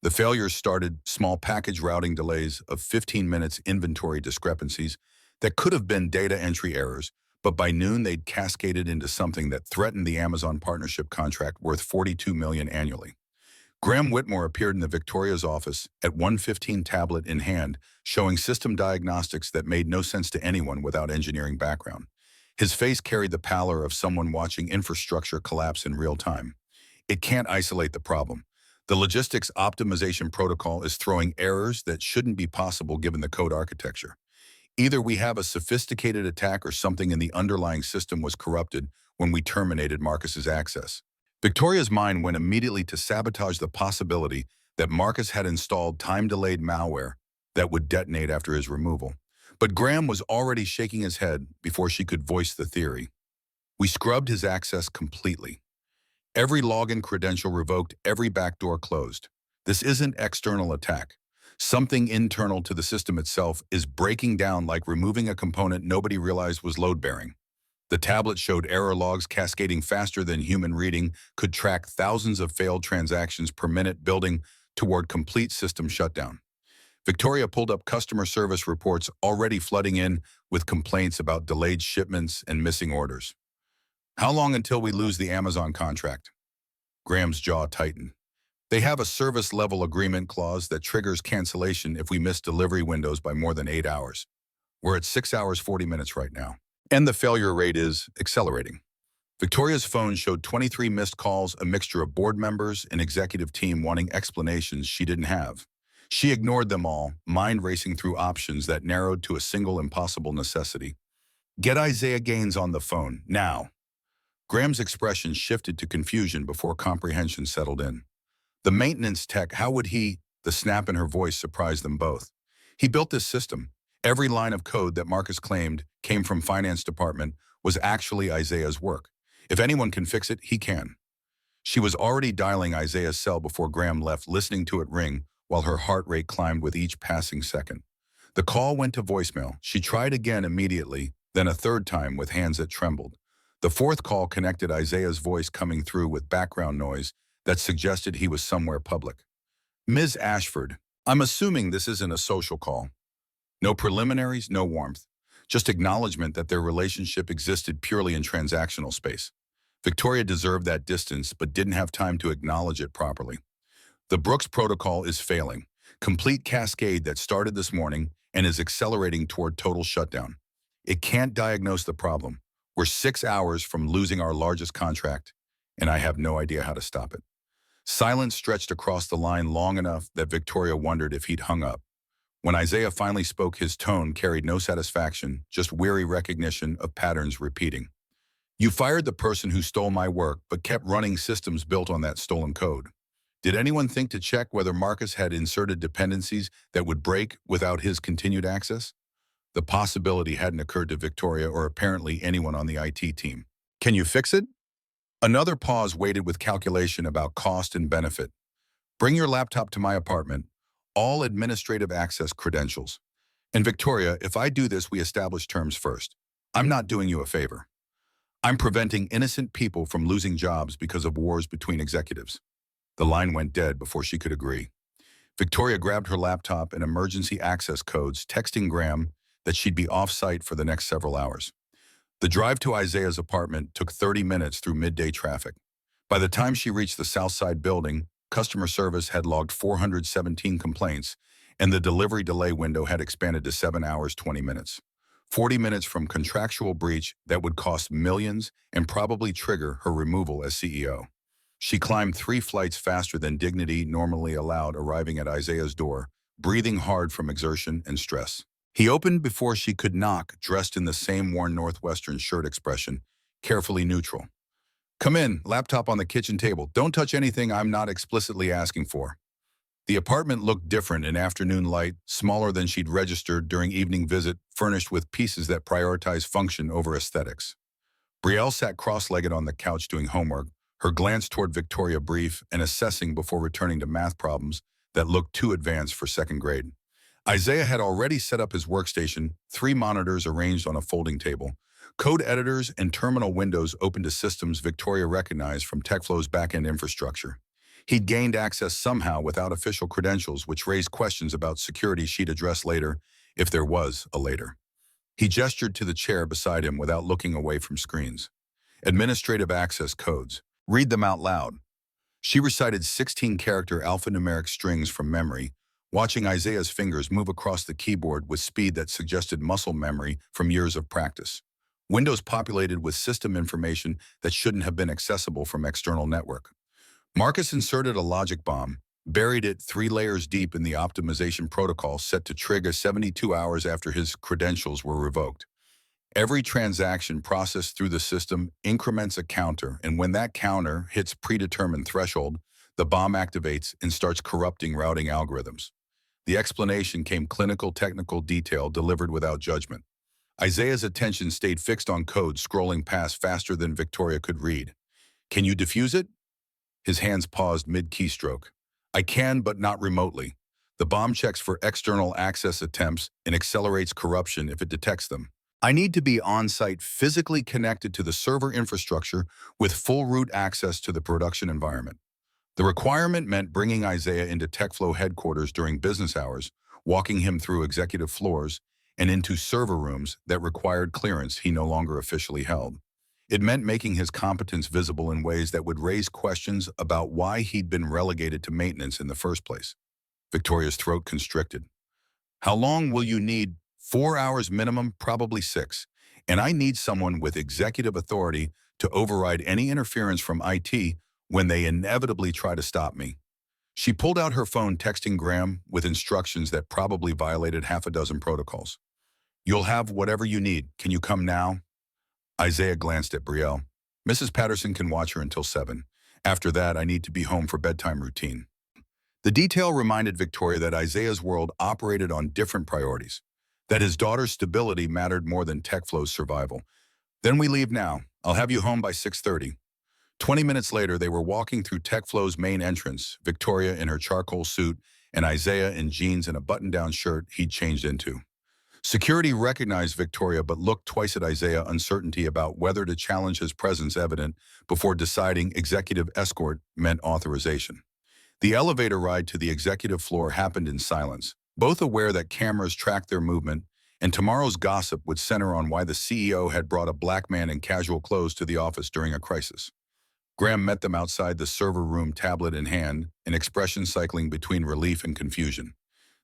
The failures started small package routing delays of 15 minutes, inventory discrepancies that could have been data entry errors, but by noon they'd cascaded into something that threatened the Amazon partnership contract worth $42 million annually. Graham Whitmore appeared in the Victoria's office at 1:15, tablet in hand, showing system diagnostics that made no sense to anyone without engineering background. His face carried the pallor of someone watching infrastructure collapse in real time. "It can't isolate the problem. The logistics optimization protocol is throwing errors that shouldn't be possible given the code architecture. Either we have a sophisticated attack or something in the underlying system was corrupted when we terminated Marcus's access." Victoria's mind went immediately to sabotage the possibility that Marcus had installed time-delayed malware that would detonate after his removal. But Graham was already shaking his head before she could voice the theory. "We scrubbed his access completely. Every login credential revoked, every backdoor closed. This isn't external attack. Something internal to the system itself is breaking down, like removing a component nobody realized was load-bearing." The tablet showed error logs cascading faster than human reading, could track thousands of failed transactions per minute, building toward complete system shutdown. Victoria pulled up customer service reports already flooding in with complaints about delayed shipments and missing orders. "How long until we lose the Amazon contract?" Graham's jaw tightened. "They have a service-level agreement clause that triggers cancellation if we miss delivery windows by more than 8 hours. We're at 6 hours 40 minutes right now. And the failure rate is accelerating." Victoria's phone showed 23 missed calls, a mixture of board members and executive team wanting explanations she didn't have. She ignored them all, mind racing through options that narrowed to a single impossible necessity. "Get Isaiah Gaines on the phone, now." Graham's expression shifted to confusion before comprehension settled in. "The maintenance tech, how would he—" The snap in her voice surprised them both. "He built this system. Every line of code that Marcus claimed came from finance department was actually Isaiah's work. If anyone can fix it, he can. She was already dialing Isaiah's cell before Graham left, listening to it ring while her heart rate climbed with each passing second. The call went to voicemail. She tried again immediately, then a third time with hands that trembled. The fourth call connected Isaiah's voice coming through with background noise that suggested he was somewhere public. Ms. Ashford, I'm assuming this isn't a social call. No preliminaries, no warmth. Just acknowledgement that their relationship existed purely in transactional space. Victoria deserved that distance, but didn't have time to acknowledge it properly. The Brooks Protocol is failing. Complete cascade that started this morning and is accelerating toward total shutdown. It can't diagnose the problem. We're 6 hours from losing our largest contract, and I have no idea how to stop it. Silence stretched across the line long enough that Victoria wondered if he'd hung up. When Isaiah finally spoke, his tone carried no satisfaction, just weary recognition of patterns repeating. You fired the person who stole my work, but kept running systems built on that stolen code. Did anyone think to check whether Marcus had inserted dependencies that would break without his continued access? The possibility hadn't occurred to Victoria or apparently anyone on the IT team. Can you fix it? Another pause waited with calculation about cost and benefit. Bring your laptop to my apartment. All administrative access credentials. And Victoria, if I do this, we establish terms first. I'm not doing you a favor. I'm preventing innocent people from losing jobs because of wars between executives. The line went dead before she could agree. Victoria grabbed her laptop and emergency access codes, texting Graham that she'd be off-site for the next several hours. The drive to Isaiah's apartment took 30 minutes through midday traffic. By the time she reached the Southside building, customer service had logged 417 complaints, and the delivery delay window had expanded to 7 hours 20 minutes. 40 minutes from contractual breach that would cost millions and probably trigger her removal as CEO. She climbed 3 flights faster than dignity normally allowed, arriving at Isaiah's door, breathing hard from exertion and stress. He opened before she could knock, dressed in the same worn Northwestern shirt expression, carefully neutral. Come in, laptop on the kitchen table. Don't touch anything I'm not explicitly asking for. The apartment looked different in afternoon light, smaller than she'd registered during evening visit, furnished with pieces that prioritized function over aesthetics. Brielle sat cross-legged on the couch doing homework, her glance toward Victoria brief and assessing before returning to math problems that looked too advanced for second grade. Isaiah had already set up his workstation, 3 monitors arranged on a folding table, code editors and terminal windows open to systems Victoria recognized from TechFlow's back-end infrastructure. He'd gained access somehow without official credentials, which raised questions about security she'd address later, if there was a later. He gestured to the chair beside him without looking away from screens. Administrative access codes. Read them out loud. She recited 16-character alphanumeric strings from memory, watching Isaiah's fingers move across the keyboard with speed that suggested muscle memory from years of practice. Windows populated with system information that shouldn't have been accessible from external network. Marcus inserted a logic bomb, buried it 3 layers deep in the optimization protocol set to trigger 72 hours after his credentials were revoked. Every transaction processed through the system increments a counter, and when that counter hits predetermined threshold, the bomb activates and starts corrupting routing algorithms. The explanation came clinical technical detail delivered without judgment. Isaiah's attention stayed fixed on code scrolling past faster than Victoria could read. Can you defuse it? His hands paused mid-keystroke. I can, but not remotely. The bomb checks for external access attempts and accelerates corruption if it detects them. I need to be on-site, physically connected to the server infrastructure with full root access to the production environment. The requirement meant bringing Isaiah into TechFlow headquarters during business hours, walking him through executive floors, and into server rooms that required clearance he no longer officially held. It meant making his competence visible in ways that would raise questions about why he'd been relegated to maintenance in the first place. Victoria's throat constricted. How long will you need? 4 hours minimum, probably 6. And I need someone with executive authority to override any interference from IT when they inevitably try to stop me. She pulled out her phone, texting Graham with instructions that probably violated 6 protocols. You'll have whatever you need. Can you come now? Isaiah glanced at Brielle. Mrs. Patterson can watch her until 7. After that, I need to be home for bedtime routine. The detail reminded Victoria that Isaiah's world operated on different priorities. that his daughter's stability mattered more than TechFlow's survival. Then we leave now. I'll have you home by 6:30. 20 minutes later, they were walking through TechFlow's main entrance, Victoria in her charcoal suit and Isaiah in jeans and a button-down shirt he'd changed into. Security recognized Victoria but looked twice at Isaiah, uncertainty about whether to challenge his presence evident before deciding executive escort meant authorization. The elevator ride to the executive floor happened in silence, both aware that cameras tracked their movement, and tomorrow's gossip would center on why the CEO had brought a black man in casual clothes to the office during a crisis. Graham met them outside the server room, tablet in hand, an expression cycling between relief and confusion.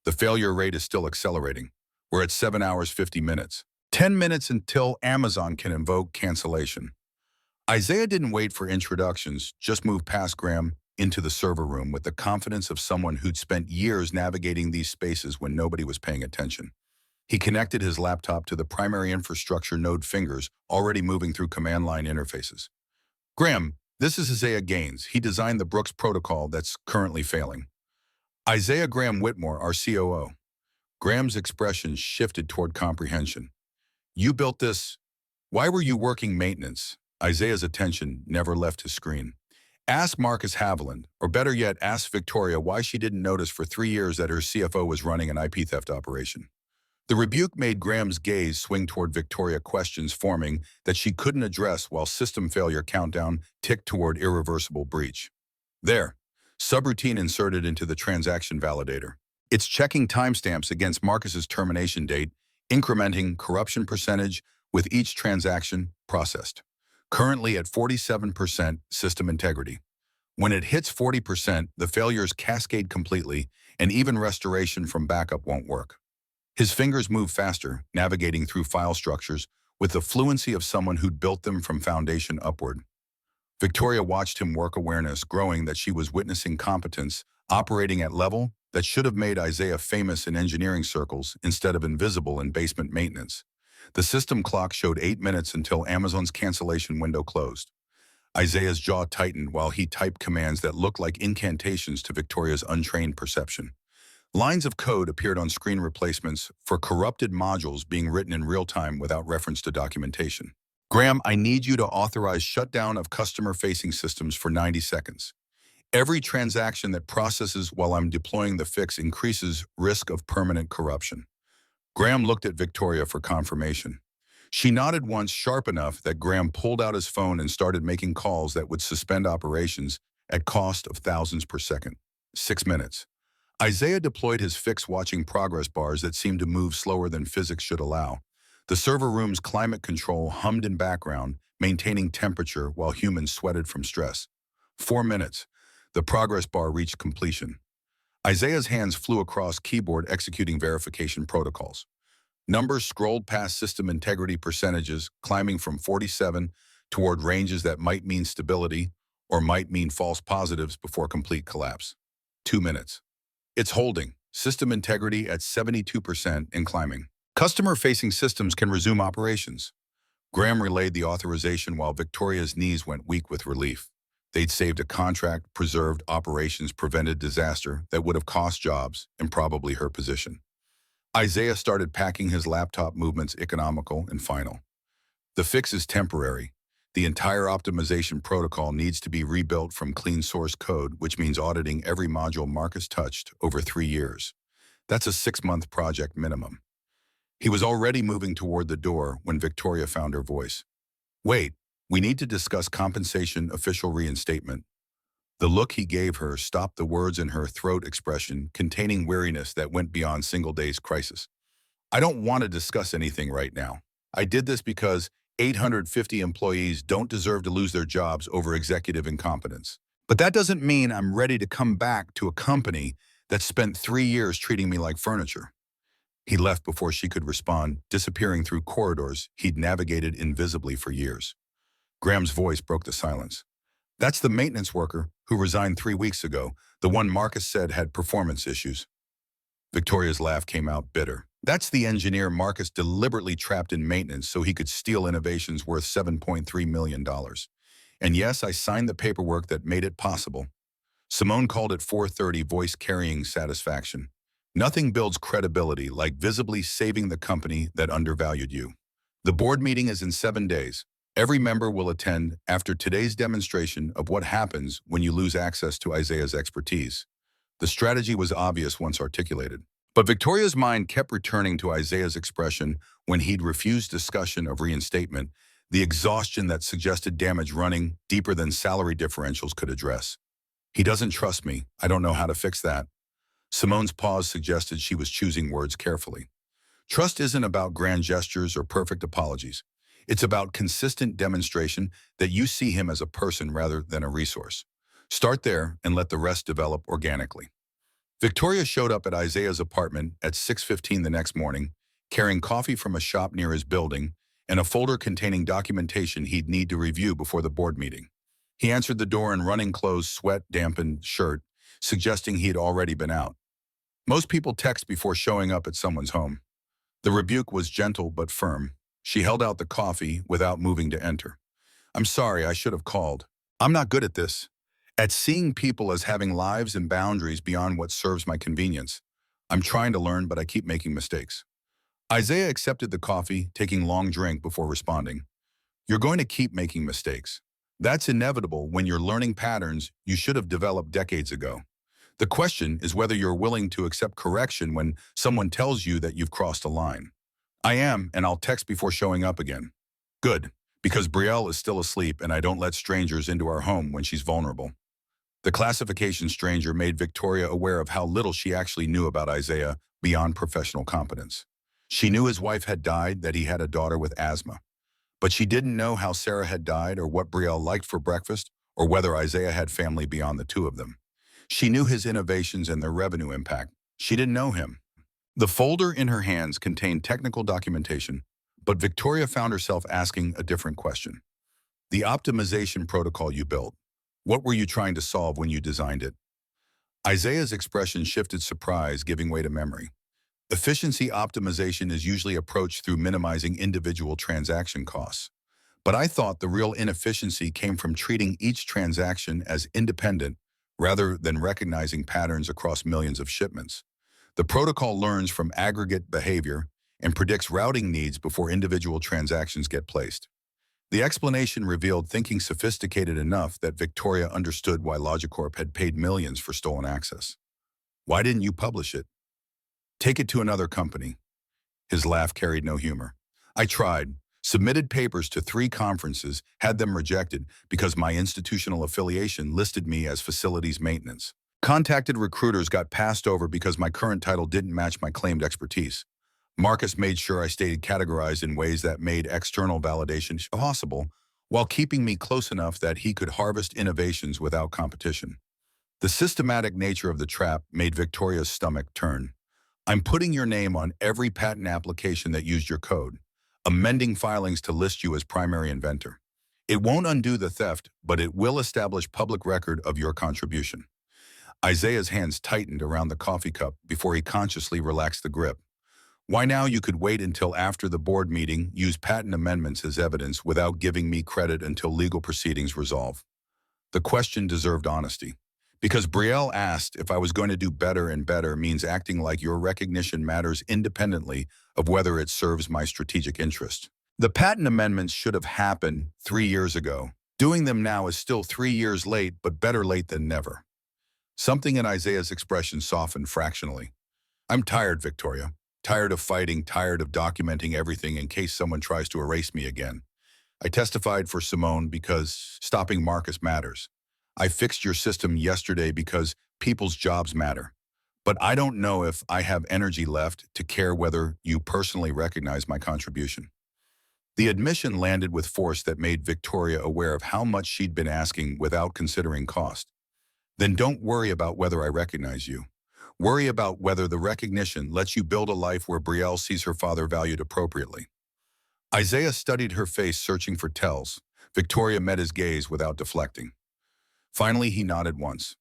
The failure rate is still accelerating. We're at 7 hours 50 minutes. 10 minutes until Amazon can invoke cancellation. Isaiah didn't wait for introductions, just moved past Graham into the server room with the confidence of someone who'd spent years navigating these spaces when nobody was paying attention. He connected his laptop to the primary infrastructure node, fingers already moving through command line interfaces. Graham, this is Isaiah Gaines. He designed the Brooks protocol that's currently failing. Isaiah Graham Whitmore, our COO. Graham's expression shifted toward comprehension. You built this. Why were you working maintenance? Isaiah's attention never left his screen. Ask Marcus Haviland, or better yet, ask Victoria why she didn't notice for 3 years that her CFO was running an IP theft operation. The rebuke made Graham's gaze swing toward Victoria, questions forming that she couldn't address while system failure countdown ticked toward irreversible breach. There, subroutine inserted into the transaction validator. It's checking timestamps against Marcus's termination date, incrementing corruption percentage with each transaction processed. Currently at 47% system integrity. When it hits 40%, the failures cascade completely, and even restoration from backup won't work. His fingers move faster, navigating through file structures with the fluency of someone who'd built them from foundation upward. Victoria watched him work, awareness growing that she was witnessing competence operating at level that should have made Isaiah famous in engineering circles instead of invisible in basement maintenance. The system clock showed 8 minutes until Amazon's cancellation window closed. Isaiah's jaw tightened while he typed commands that looked like incantations to Victoria's untrained perception. Lines of code appeared on screen, replacements for corrupted modules being written in real time without reference to documentation. Graham, I need you to authorize shutdown of customer-facing systems for 90 seconds. Every transaction that processes while I'm deploying the fix increases risk of permanent corruption. Graham looked at Victoria for confirmation. She nodded once, sharp enough that Graham pulled out his phone and started making calls that would suspend operations at cost of thousands per second. 6 minutes. Isaiah deployed his fix, watching progress bars that seemed to move slower than physics should allow. The server room's climate control hummed in background, maintaining temperature while humans sweated from stress. 4 minutes. The progress bar reached completion. Isaiah's hands flew across keyboard, executing verification protocols. Numbers scrolled past system integrity percentages, climbing from 47 toward ranges that might mean stability or might mean false positives before complete collapse. 2 minutes. It's holding. System integrity at 72% and climbing. Customer-facing systems can resume operations. Graham relayed the authorization while Victoria's knees went weak with relief. They'd saved a contract, preserved operations, prevented disaster that would have cost jobs and probably her position. Isaiah started packing his laptop, movements economical and final. The fix is temporary. The entire optimization protocol needs to be rebuilt from clean source code, which means auditing every module Marcus touched over 3 years. That's a 6-month project minimum. He was already moving toward the door when Victoria found her voice. Wait. We need to discuss compensation, official reinstatement. The look he gave her stopped the words in her throat, expression containing weariness that went beyond single day's crisis. I don't want to discuss anything right now. I did this because 850 employees don't deserve to lose their jobs over executive incompetence. But that doesn't mean I'm ready to come back to a company that spent 3 years treating me like furniture. He left before she could respond, disappearing through corridors he'd navigated invisibly for years. Graham's voice broke the silence. That's the maintenance worker who resigned 3 weeks ago, the one Marcus said had performance issues. Victoria's laugh came out bitter. That's the engineer Marcus deliberately trapped in maintenance so he could steal innovations worth $7.3 million. And yes, I signed the paperwork that made it possible. Simone called at 4:30, voice carrying satisfaction. Nothing builds credibility like visibly saving the company that undervalued you. The board meeting is in 7 days. Every member will attend after today's demonstration of what happens when you lose access to Isaiah's expertise. The strategy was obvious once articulated. But Victoria's mind kept returning to Isaiah's expression when he'd refused discussion of reinstatement, the exhaustion that suggested damage running deeper than salary differentials could address. He doesn't trust me. I don't know how to fix that. Simone's pause suggested she was choosing words carefully. Trust isn't about grand gestures or perfect apologies. It's about consistent demonstration that you see him as a person rather than a resource. Start there and let the rest develop organically. Victoria showed up at Isaiah's apartment at 6:15 the next morning, carrying coffee from a shop near his building and a folder containing documentation he'd need to review before the board meeting. He answered the door in running clothes, sweat-dampened shirt, suggesting he had already been out. Most people text before showing up at someone's home. The rebuke was gentle but firm. She held out the coffee without moving to enter. I'm sorry, I should have called. I'm not good at this. At seeing people as having lives and boundaries beyond what serves my convenience. I'm trying to learn, but I keep making mistakes. Isaiah accepted the coffee, taking a long drink before responding. You're going to keep making mistakes. That's inevitable when you're learning patterns you should have developed decades ago. The question is whether you're willing to accept correction when someone tells you that you've crossed a line. I am, and I'll text before showing up again. Good, because Brielle is still asleep and I don't let strangers into our home when she's vulnerable. The classification stranger made Victoria aware of how little she actually knew about Isaiah beyond professional competence. She knew his wife had died, that he had a daughter with asthma. But she didn't know how Sarah had died or what Brielle liked for breakfast or whether Isaiah had family beyond the two of them. She knew his innovations and their revenue impact. She didn't know him. The folder in her hands contained technical documentation, but Victoria found herself asking a different question. The optimization protocol you built, what were you trying to solve when you designed it? Isaiah's expression shifted, surprise giving way to memory. Efficiency optimization is usually approached through minimizing individual transaction costs. But I thought the real inefficiency came from treating each transaction as independent rather than recognizing patterns across millions of shipments. The protocol learns from aggregate behavior and predicts routing needs before individual transactions get placed. The explanation revealed thinking sophisticated enough that Victoria understood why Logicorp had paid millions for stolen access. Why didn't you publish it? Take it to another company. His laugh carried no humor. I tried, submitted papers to 3 conferences, had them rejected because my institutional affiliation listed me as facilities maintenance. Contacted recruiters, got passed over because my current title didn't match my claimed expertise. Marcus made sure I stayed categorized in ways that made external validation possible, while keeping me close enough that he could harvest innovations without competition. The systematic nature of the trap made Victoria's stomach turn. I'm putting your name on every patent application that used your code, amending filings to list you as primary inventor. It won't undo the theft, but it will establish public record of your contribution. Isaiah's hands tightened around the coffee cup before he consciously relaxed the grip. Why now? You could wait until after the board meeting, use patent amendments as evidence without giving me credit until legal proceedings resolve. The question deserved honesty. Because Brielle asked if I was going to do better, and better means acting like your recognition matters independently of whether it serves my strategic interest. The patent amendments should have happened 3 years ago. Doing them now is still 3 years late, but better late than never. Something in Isaiah's expression softened fractionally. I'm tired, Victoria. Tired of fighting, tired of documenting everything in case someone tries to erase me again. I testified for Simone because stopping Marcus matters. I fixed your system yesterday because people's jobs matter. But I don't know if I have energy left to care whether you personally recognize my contribution. The admission landed with force that made Victoria aware of how much she'd been asking without considering cost. Then don't worry about whether I recognize you. Worry about whether the recognition lets you build a life where Brielle sees her father valued appropriately. Isaiah studied her face, searching for tells. Victoria met his gaze without deflecting. Finally, he nodded once.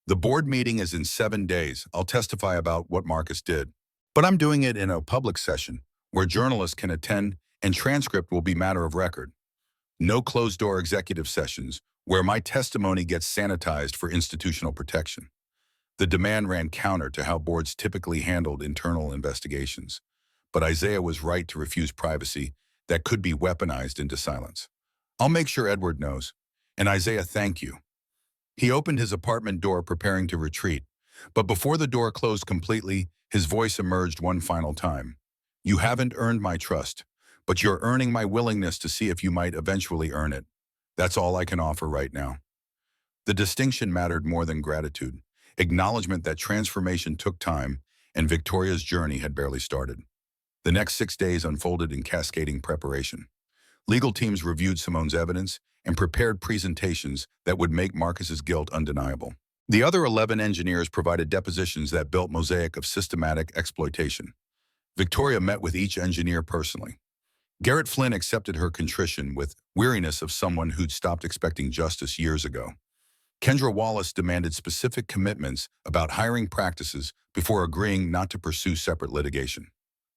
The board meeting is in 7 days. I'll testify about what Marcus did. But I'm doing it in a public session where journalists can attend and transcript will be matter of record. No closed-door executive sessions where my testimony gets sanitized for institutional protection. The demand ran counter to how boards typically handled internal investigations. But Isaiah was right to refuse privacy that could be weaponized into silence. I'll make sure Edward knows. And Isaiah, thank you. He opened his apartment door, preparing to retreat. But before the door closed completely, his voice emerged one final time. You haven't earned my trust, but you're earning my willingness to see if you might eventually earn it. That's all I can offer right now. The distinction mattered more than gratitude, acknowledgement that transformation took time and Victoria's journey had barely started. The next 6 days unfolded in cascading preparation. Legal teams reviewed Simone's evidence and prepared presentations that would make Marcus's guilt undeniable. The other 11 engineers provided depositions that built mosaic of systematic exploitation. Victoria met with each engineer personally. Garrett Flynn accepted her contrition with weariness of someone who'd stopped expecting justice years ago. Kendra Wallace demanded specific commitments about hiring practices before agreeing not to pursue separate litigation.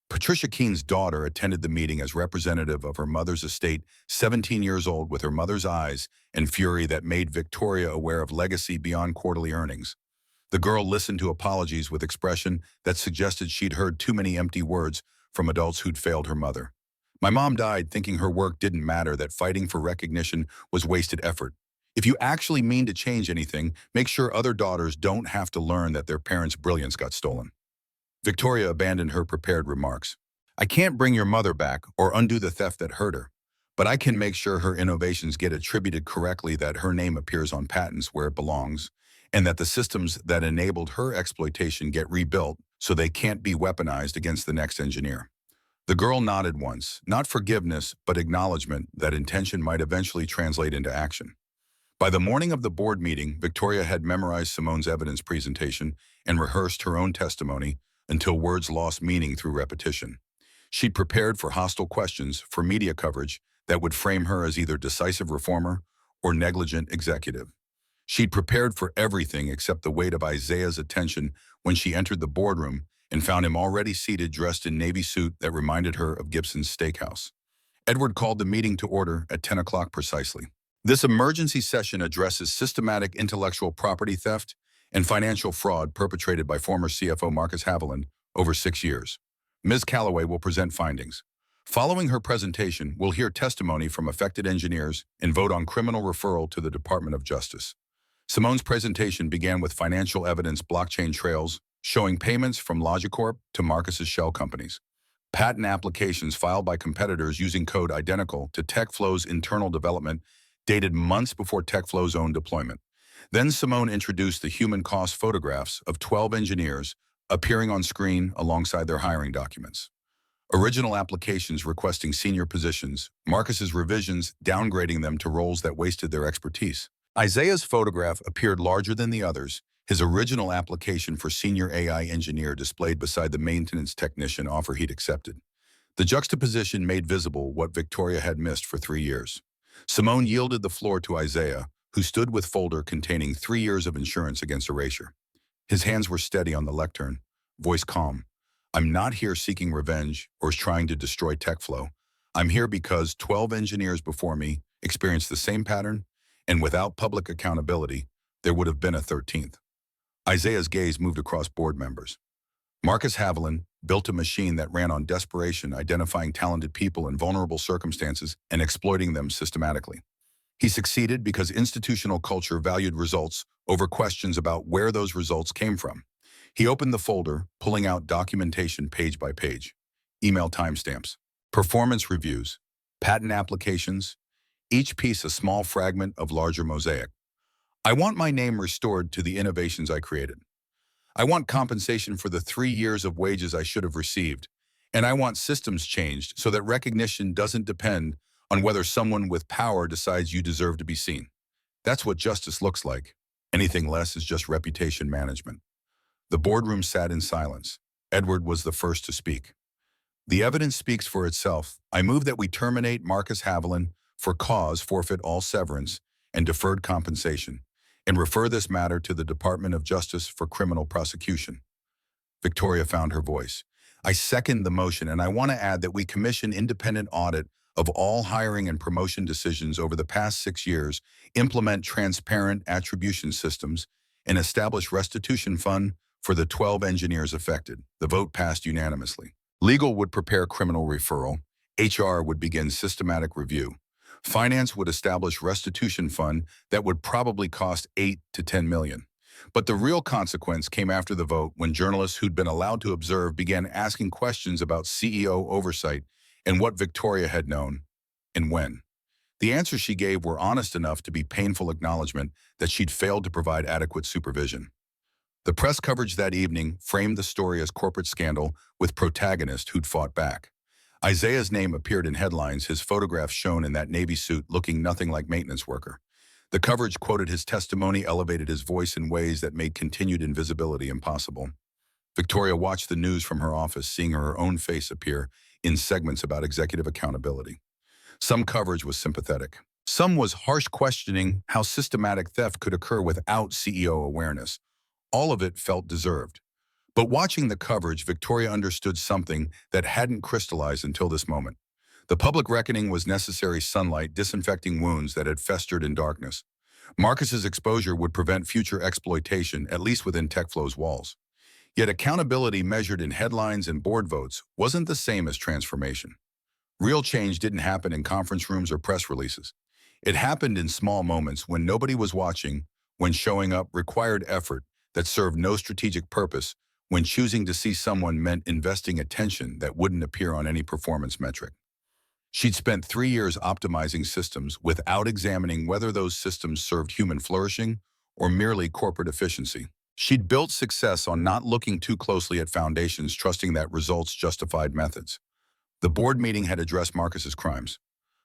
Patricia Keene's daughter attended the meeting as representative of her mother's estate, 17 years old, with her mother's eyes and fury that made Victoria aware of legacy beyond quarterly earnings. The girl listened to apologies with expression that suggested she'd heard too many empty words from adults who'd failed her mother. My mom died thinking her work didn't matter, that fighting for recognition was wasted effort. If you actually mean to change anything, make sure other daughters don't have to learn that their parents' brilliance got stolen. Victoria abandoned her prepared remarks. I can't bring your mother back or undo the theft that hurt her, but I can make sure her innovations get attributed correctly, that her name appears on patents where it belongs, and that the systems that enabled her exploitation get rebuilt so they can't be weaponized against the next engineer. The girl nodded once, not forgiveness, but acknowledgement that intention might eventually translate into action. By the morning of the board meeting, Victoria had memorized Simone's evidence presentation and rehearsed her own testimony until words lost meaning through repetition. She'd prepared for hostile questions for media coverage that would frame her as either decisive reformer or negligent executive. She'd prepared for everything except the weight of Isaiah's attention when she entered the boardroom and found him already seated, dressed in navy suit that reminded her of Gibson's Steakhouse. Edward called the meeting to order at 10 o'clock precisely. This emergency session addresses systematic intellectual property theft and financial fraud perpetrated by former CFO Marcus Haviland over 6 years. Ms. Calloway will present findings. Following her presentation, we'll hear testimony from affected engineers and vote on criminal referral to the Department of Justice. Simone's presentation began with financial evidence blockchain trails showing payments from Logicorp to Marcus's shell companies, patent applications filed by competitors using code identical to TechFlow's internal development dated months before TechFlow's own deployment. Then Simone introduced the human cost photographs of 12 engineers appearing on screen alongside their hiring documents. Original applications requesting senior positions, Marcus's revisions downgrading them to roles that wasted their expertise. Isaiah's photograph appeared larger than the others, his original application for senior AI engineer displayed beside the maintenance technician offer he'd accepted. The juxtaposition made visible what Victoria had missed for 3 years. Simone yielded the floor to Isaiah, who stood with folder containing 3 years of insurance against erasure. His hands were steady on the lectern, voice calm. I'm not here seeking revenge or trying to destroy TechFlow. I'm here because 12 engineers before me experienced the same pattern, and without public accountability, there would have been a 13th. Isaiah's gaze moved across board members. Marcus Haviland built a machine that ran on desperation, identifying talented people in vulnerable circumstances and exploiting them systematically. He succeeded because institutional culture valued results over questions about where those results came from. He opened the folder, pulling out documentation page by page, email timestamps, performance reviews, patent applications, each piece a small fragment of larger mosaic. I want my name restored to the innovations I created. I want compensation for the 3 years of wages I should have received, and I want systems changed so that recognition doesn't depend on whether someone with power decides you deserve to be seen. That's what justice looks like. Anything less is just reputation management. The boardroom sat in silence. Edward was the first to speak. The evidence speaks for itself. I move that we terminate Marcus Haviland for cause, forfeit all severance and deferred compensation, and refer this matter to the Department of Justice for criminal prosecution. Victoria found her voice. I second the motion, and I want to add that we commission independent audit of all hiring and promotion decisions over the past 6 years, implement transparent attribution systems, and establish restitution fund for the 12 engineers affected. The vote passed unanimously. Legal would prepare criminal referral. HR would begin systematic review. Finance would establish restitution fund that would probably cost 8 to 10 million. But the real consequence came after the vote when journalists who'd been allowed to observe began asking questions about CEO oversight and what Victoria had known and when. The answers she gave were honest enough to be painful acknowledgement that she'd failed to provide adequate supervision. The press coverage that evening framed the story as corporate scandal with protagonists who'd fought back. Isaiah's name appeared in headlines, his photograph shown in that Navy suit looking nothing like maintenance worker. The coverage quoted his testimony, elevated his voice in ways that made continued invisibility impossible. Victoria watched the news from her office, seeing her own face appear in segments about executive accountability. Some coverage was sympathetic. Some was harsh, questioning how systematic theft could occur without CEO awareness. All of it felt deserved. But watching the coverage, Victoria understood something that hadn't crystallized until this moment. The public reckoning was necessary sunlight disinfecting wounds that had festered in darkness. Marcus's exposure would prevent future exploitation, at least within TechFlow's walls. Yet accountability measured in headlines and board votes wasn't the same as transformation. Real change didn't happen in conference rooms or press releases. It happened in small moments when nobody was watching, when showing up required effort that served no strategic purpose, when choosing to see someone meant investing attention that wouldn't appear on any performance metric. She'd spent 3 years optimizing systems without examining whether those systems served human flourishing or merely corporate efficiency. She'd built success on not looking too closely at foundations, trusting that results justified methods. The board meeting had addressed Marcus's crimes,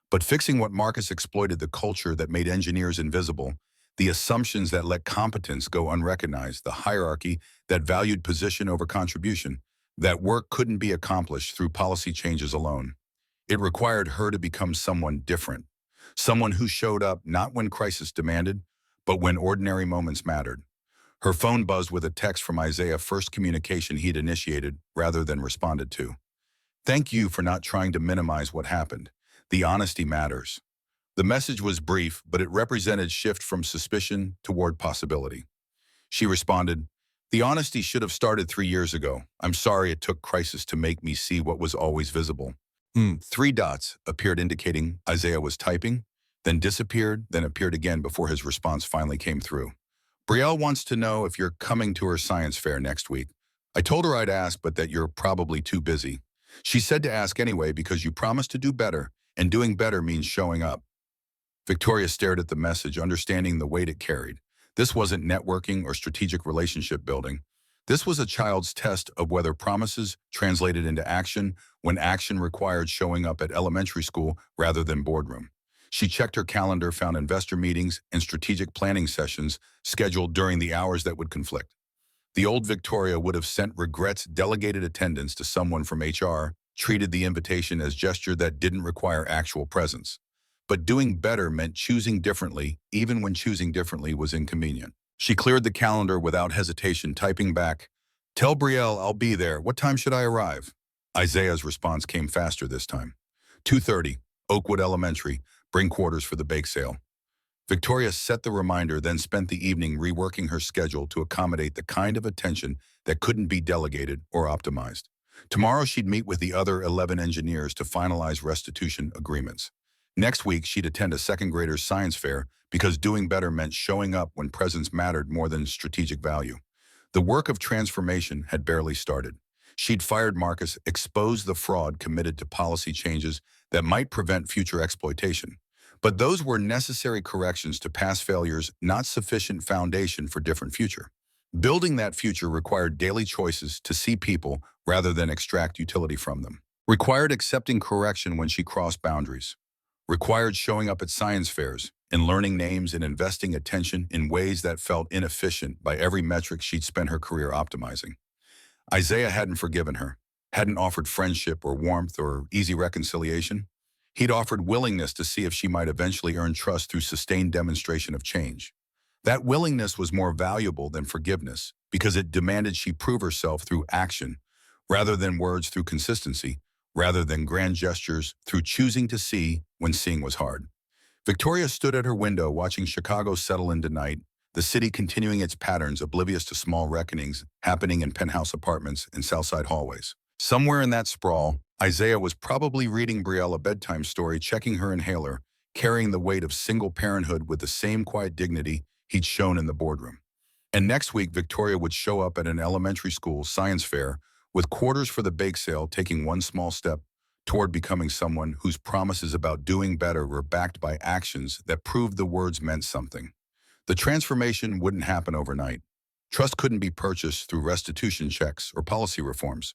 but fixing what Marcus exploited, the culture that made engineers invisible, the assumptions that let competence go unrecognized, the hierarchy that valued position over contribution, that work couldn't be accomplished through policy changes alone. It required her to become someone different, someone who showed up not when crisis demanded, but when ordinary moments mattered. Her phone buzzed with a text from Isaiah, first communication he'd initiated rather than responded to. "Thank you for not trying to minimize what happened. The honesty matters." The message was brief, but it represented shift from suspicion toward possibility. She responded, "The honesty should have started 3 years ago. I'm sorry it took crisis to make me see what was always visible." 3 dots appeared indicating Isaiah was typing, then disappeared, then appeared again before his response finally came through. "Brielle wants to know if you're coming to her science fair next week. I told her I'd ask, but that you're probably too busy. She said to ask anyway because you promised to do better, and doing better means showing up." Victoria stared at the message, understanding the weight it carried. This wasn't networking or strategic relationship building. This was a child's test of whether promises translated into action when action required showing up at elementary school rather than boardroom. She checked her calendar, found investor meetings and strategic planning sessions scheduled during the hours that would conflict. The old Victoria would have sent regrets, delegated attendance to someone from HR, treated the invitation as gesture that didn't require actual presence. But doing better meant choosing differently, even when choosing differently was inconvenient. She cleared the calendar without hesitation, typing back, "Tell Brielle I'll be there. What time should I arrive?" Isaiah's response came faster this time. 2:30, Oakwood Elementary, bring quarters for the bake sale. Victoria set the reminder, then spent the evening reworking her schedule to accommodate the kind of attention that couldn't be delegated or optimized. Tomorrow she'd meet with the other 11 engineers to finalize restitution agreements. Next week, she'd attend a second grader's science fair because doing better meant showing up when presence mattered more than strategic value. The work of transformation had barely started. She'd fired Marcus, exposed the fraud, committed to policy changes that might prevent future exploitation. But those were necessary corrections to past failures, not sufficient foundation for different future. Building that future required daily choices to see people rather than extract utility from them. Required accepting correction when she crossed boundaries. Required showing up at science fairs and learning names and investing attention in ways that felt inefficient by every metric she'd spent her career optimizing. Isaiah hadn't forgiven her, hadn't offered friendship or warmth or easy reconciliation. He'd offered willingness to see if she might eventually earn trust through sustained demonstration of change. That willingness was more valuable than forgiveness because it demanded she prove herself through action rather than words, through consistency rather than grand gestures, through choosing to see when seeing was hard. Victoria stood at her window watching Chicago settle into night, the city continuing its patterns oblivious to small reckonings happening in penthouse apartments and Southside hallways. Somewhere in that sprawl, Isaiah was probably reading Brielle a bedtime story, checking her inhaler, carrying the weight of single parenthood with the same quiet dignity he'd shown in the boardroom. And next week, Victoria would show up at an elementary school science fair with quarters for the bake sale, taking one small step toward becoming someone whose promises about doing better were backed by actions that proved the words meant something. The transformation wouldn't happen overnight. Trust couldn't be purchased through restitution checks or policy reforms.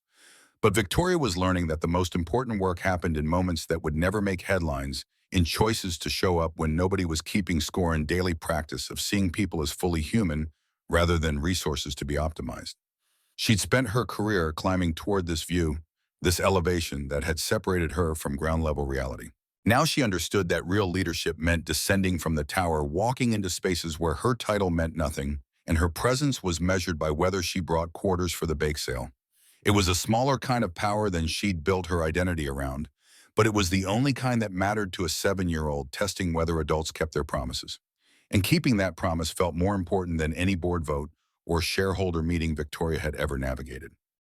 But Victoria was learning that the most important work happened in moments that would never make headlines, in choices to show up when nobody was keeping score, in daily practice of seeing people as fully human rather than resources to be optimized. She'd spent her career climbing toward this view, this elevation that had separated her from ground-level reality. Now she understood that real leadership meant descending from the tower, walking into spaces where her title meant nothing, and her presence was measured by whether she brought quarters for the bake sale. It was a smaller kind of power than she'd built her identity around, but it was the only kind that mattered to a 7-year-old testing whether adults kept their promises. And keeping that promise felt more important than any board vote or shareholder meeting Victoria had ever navigated.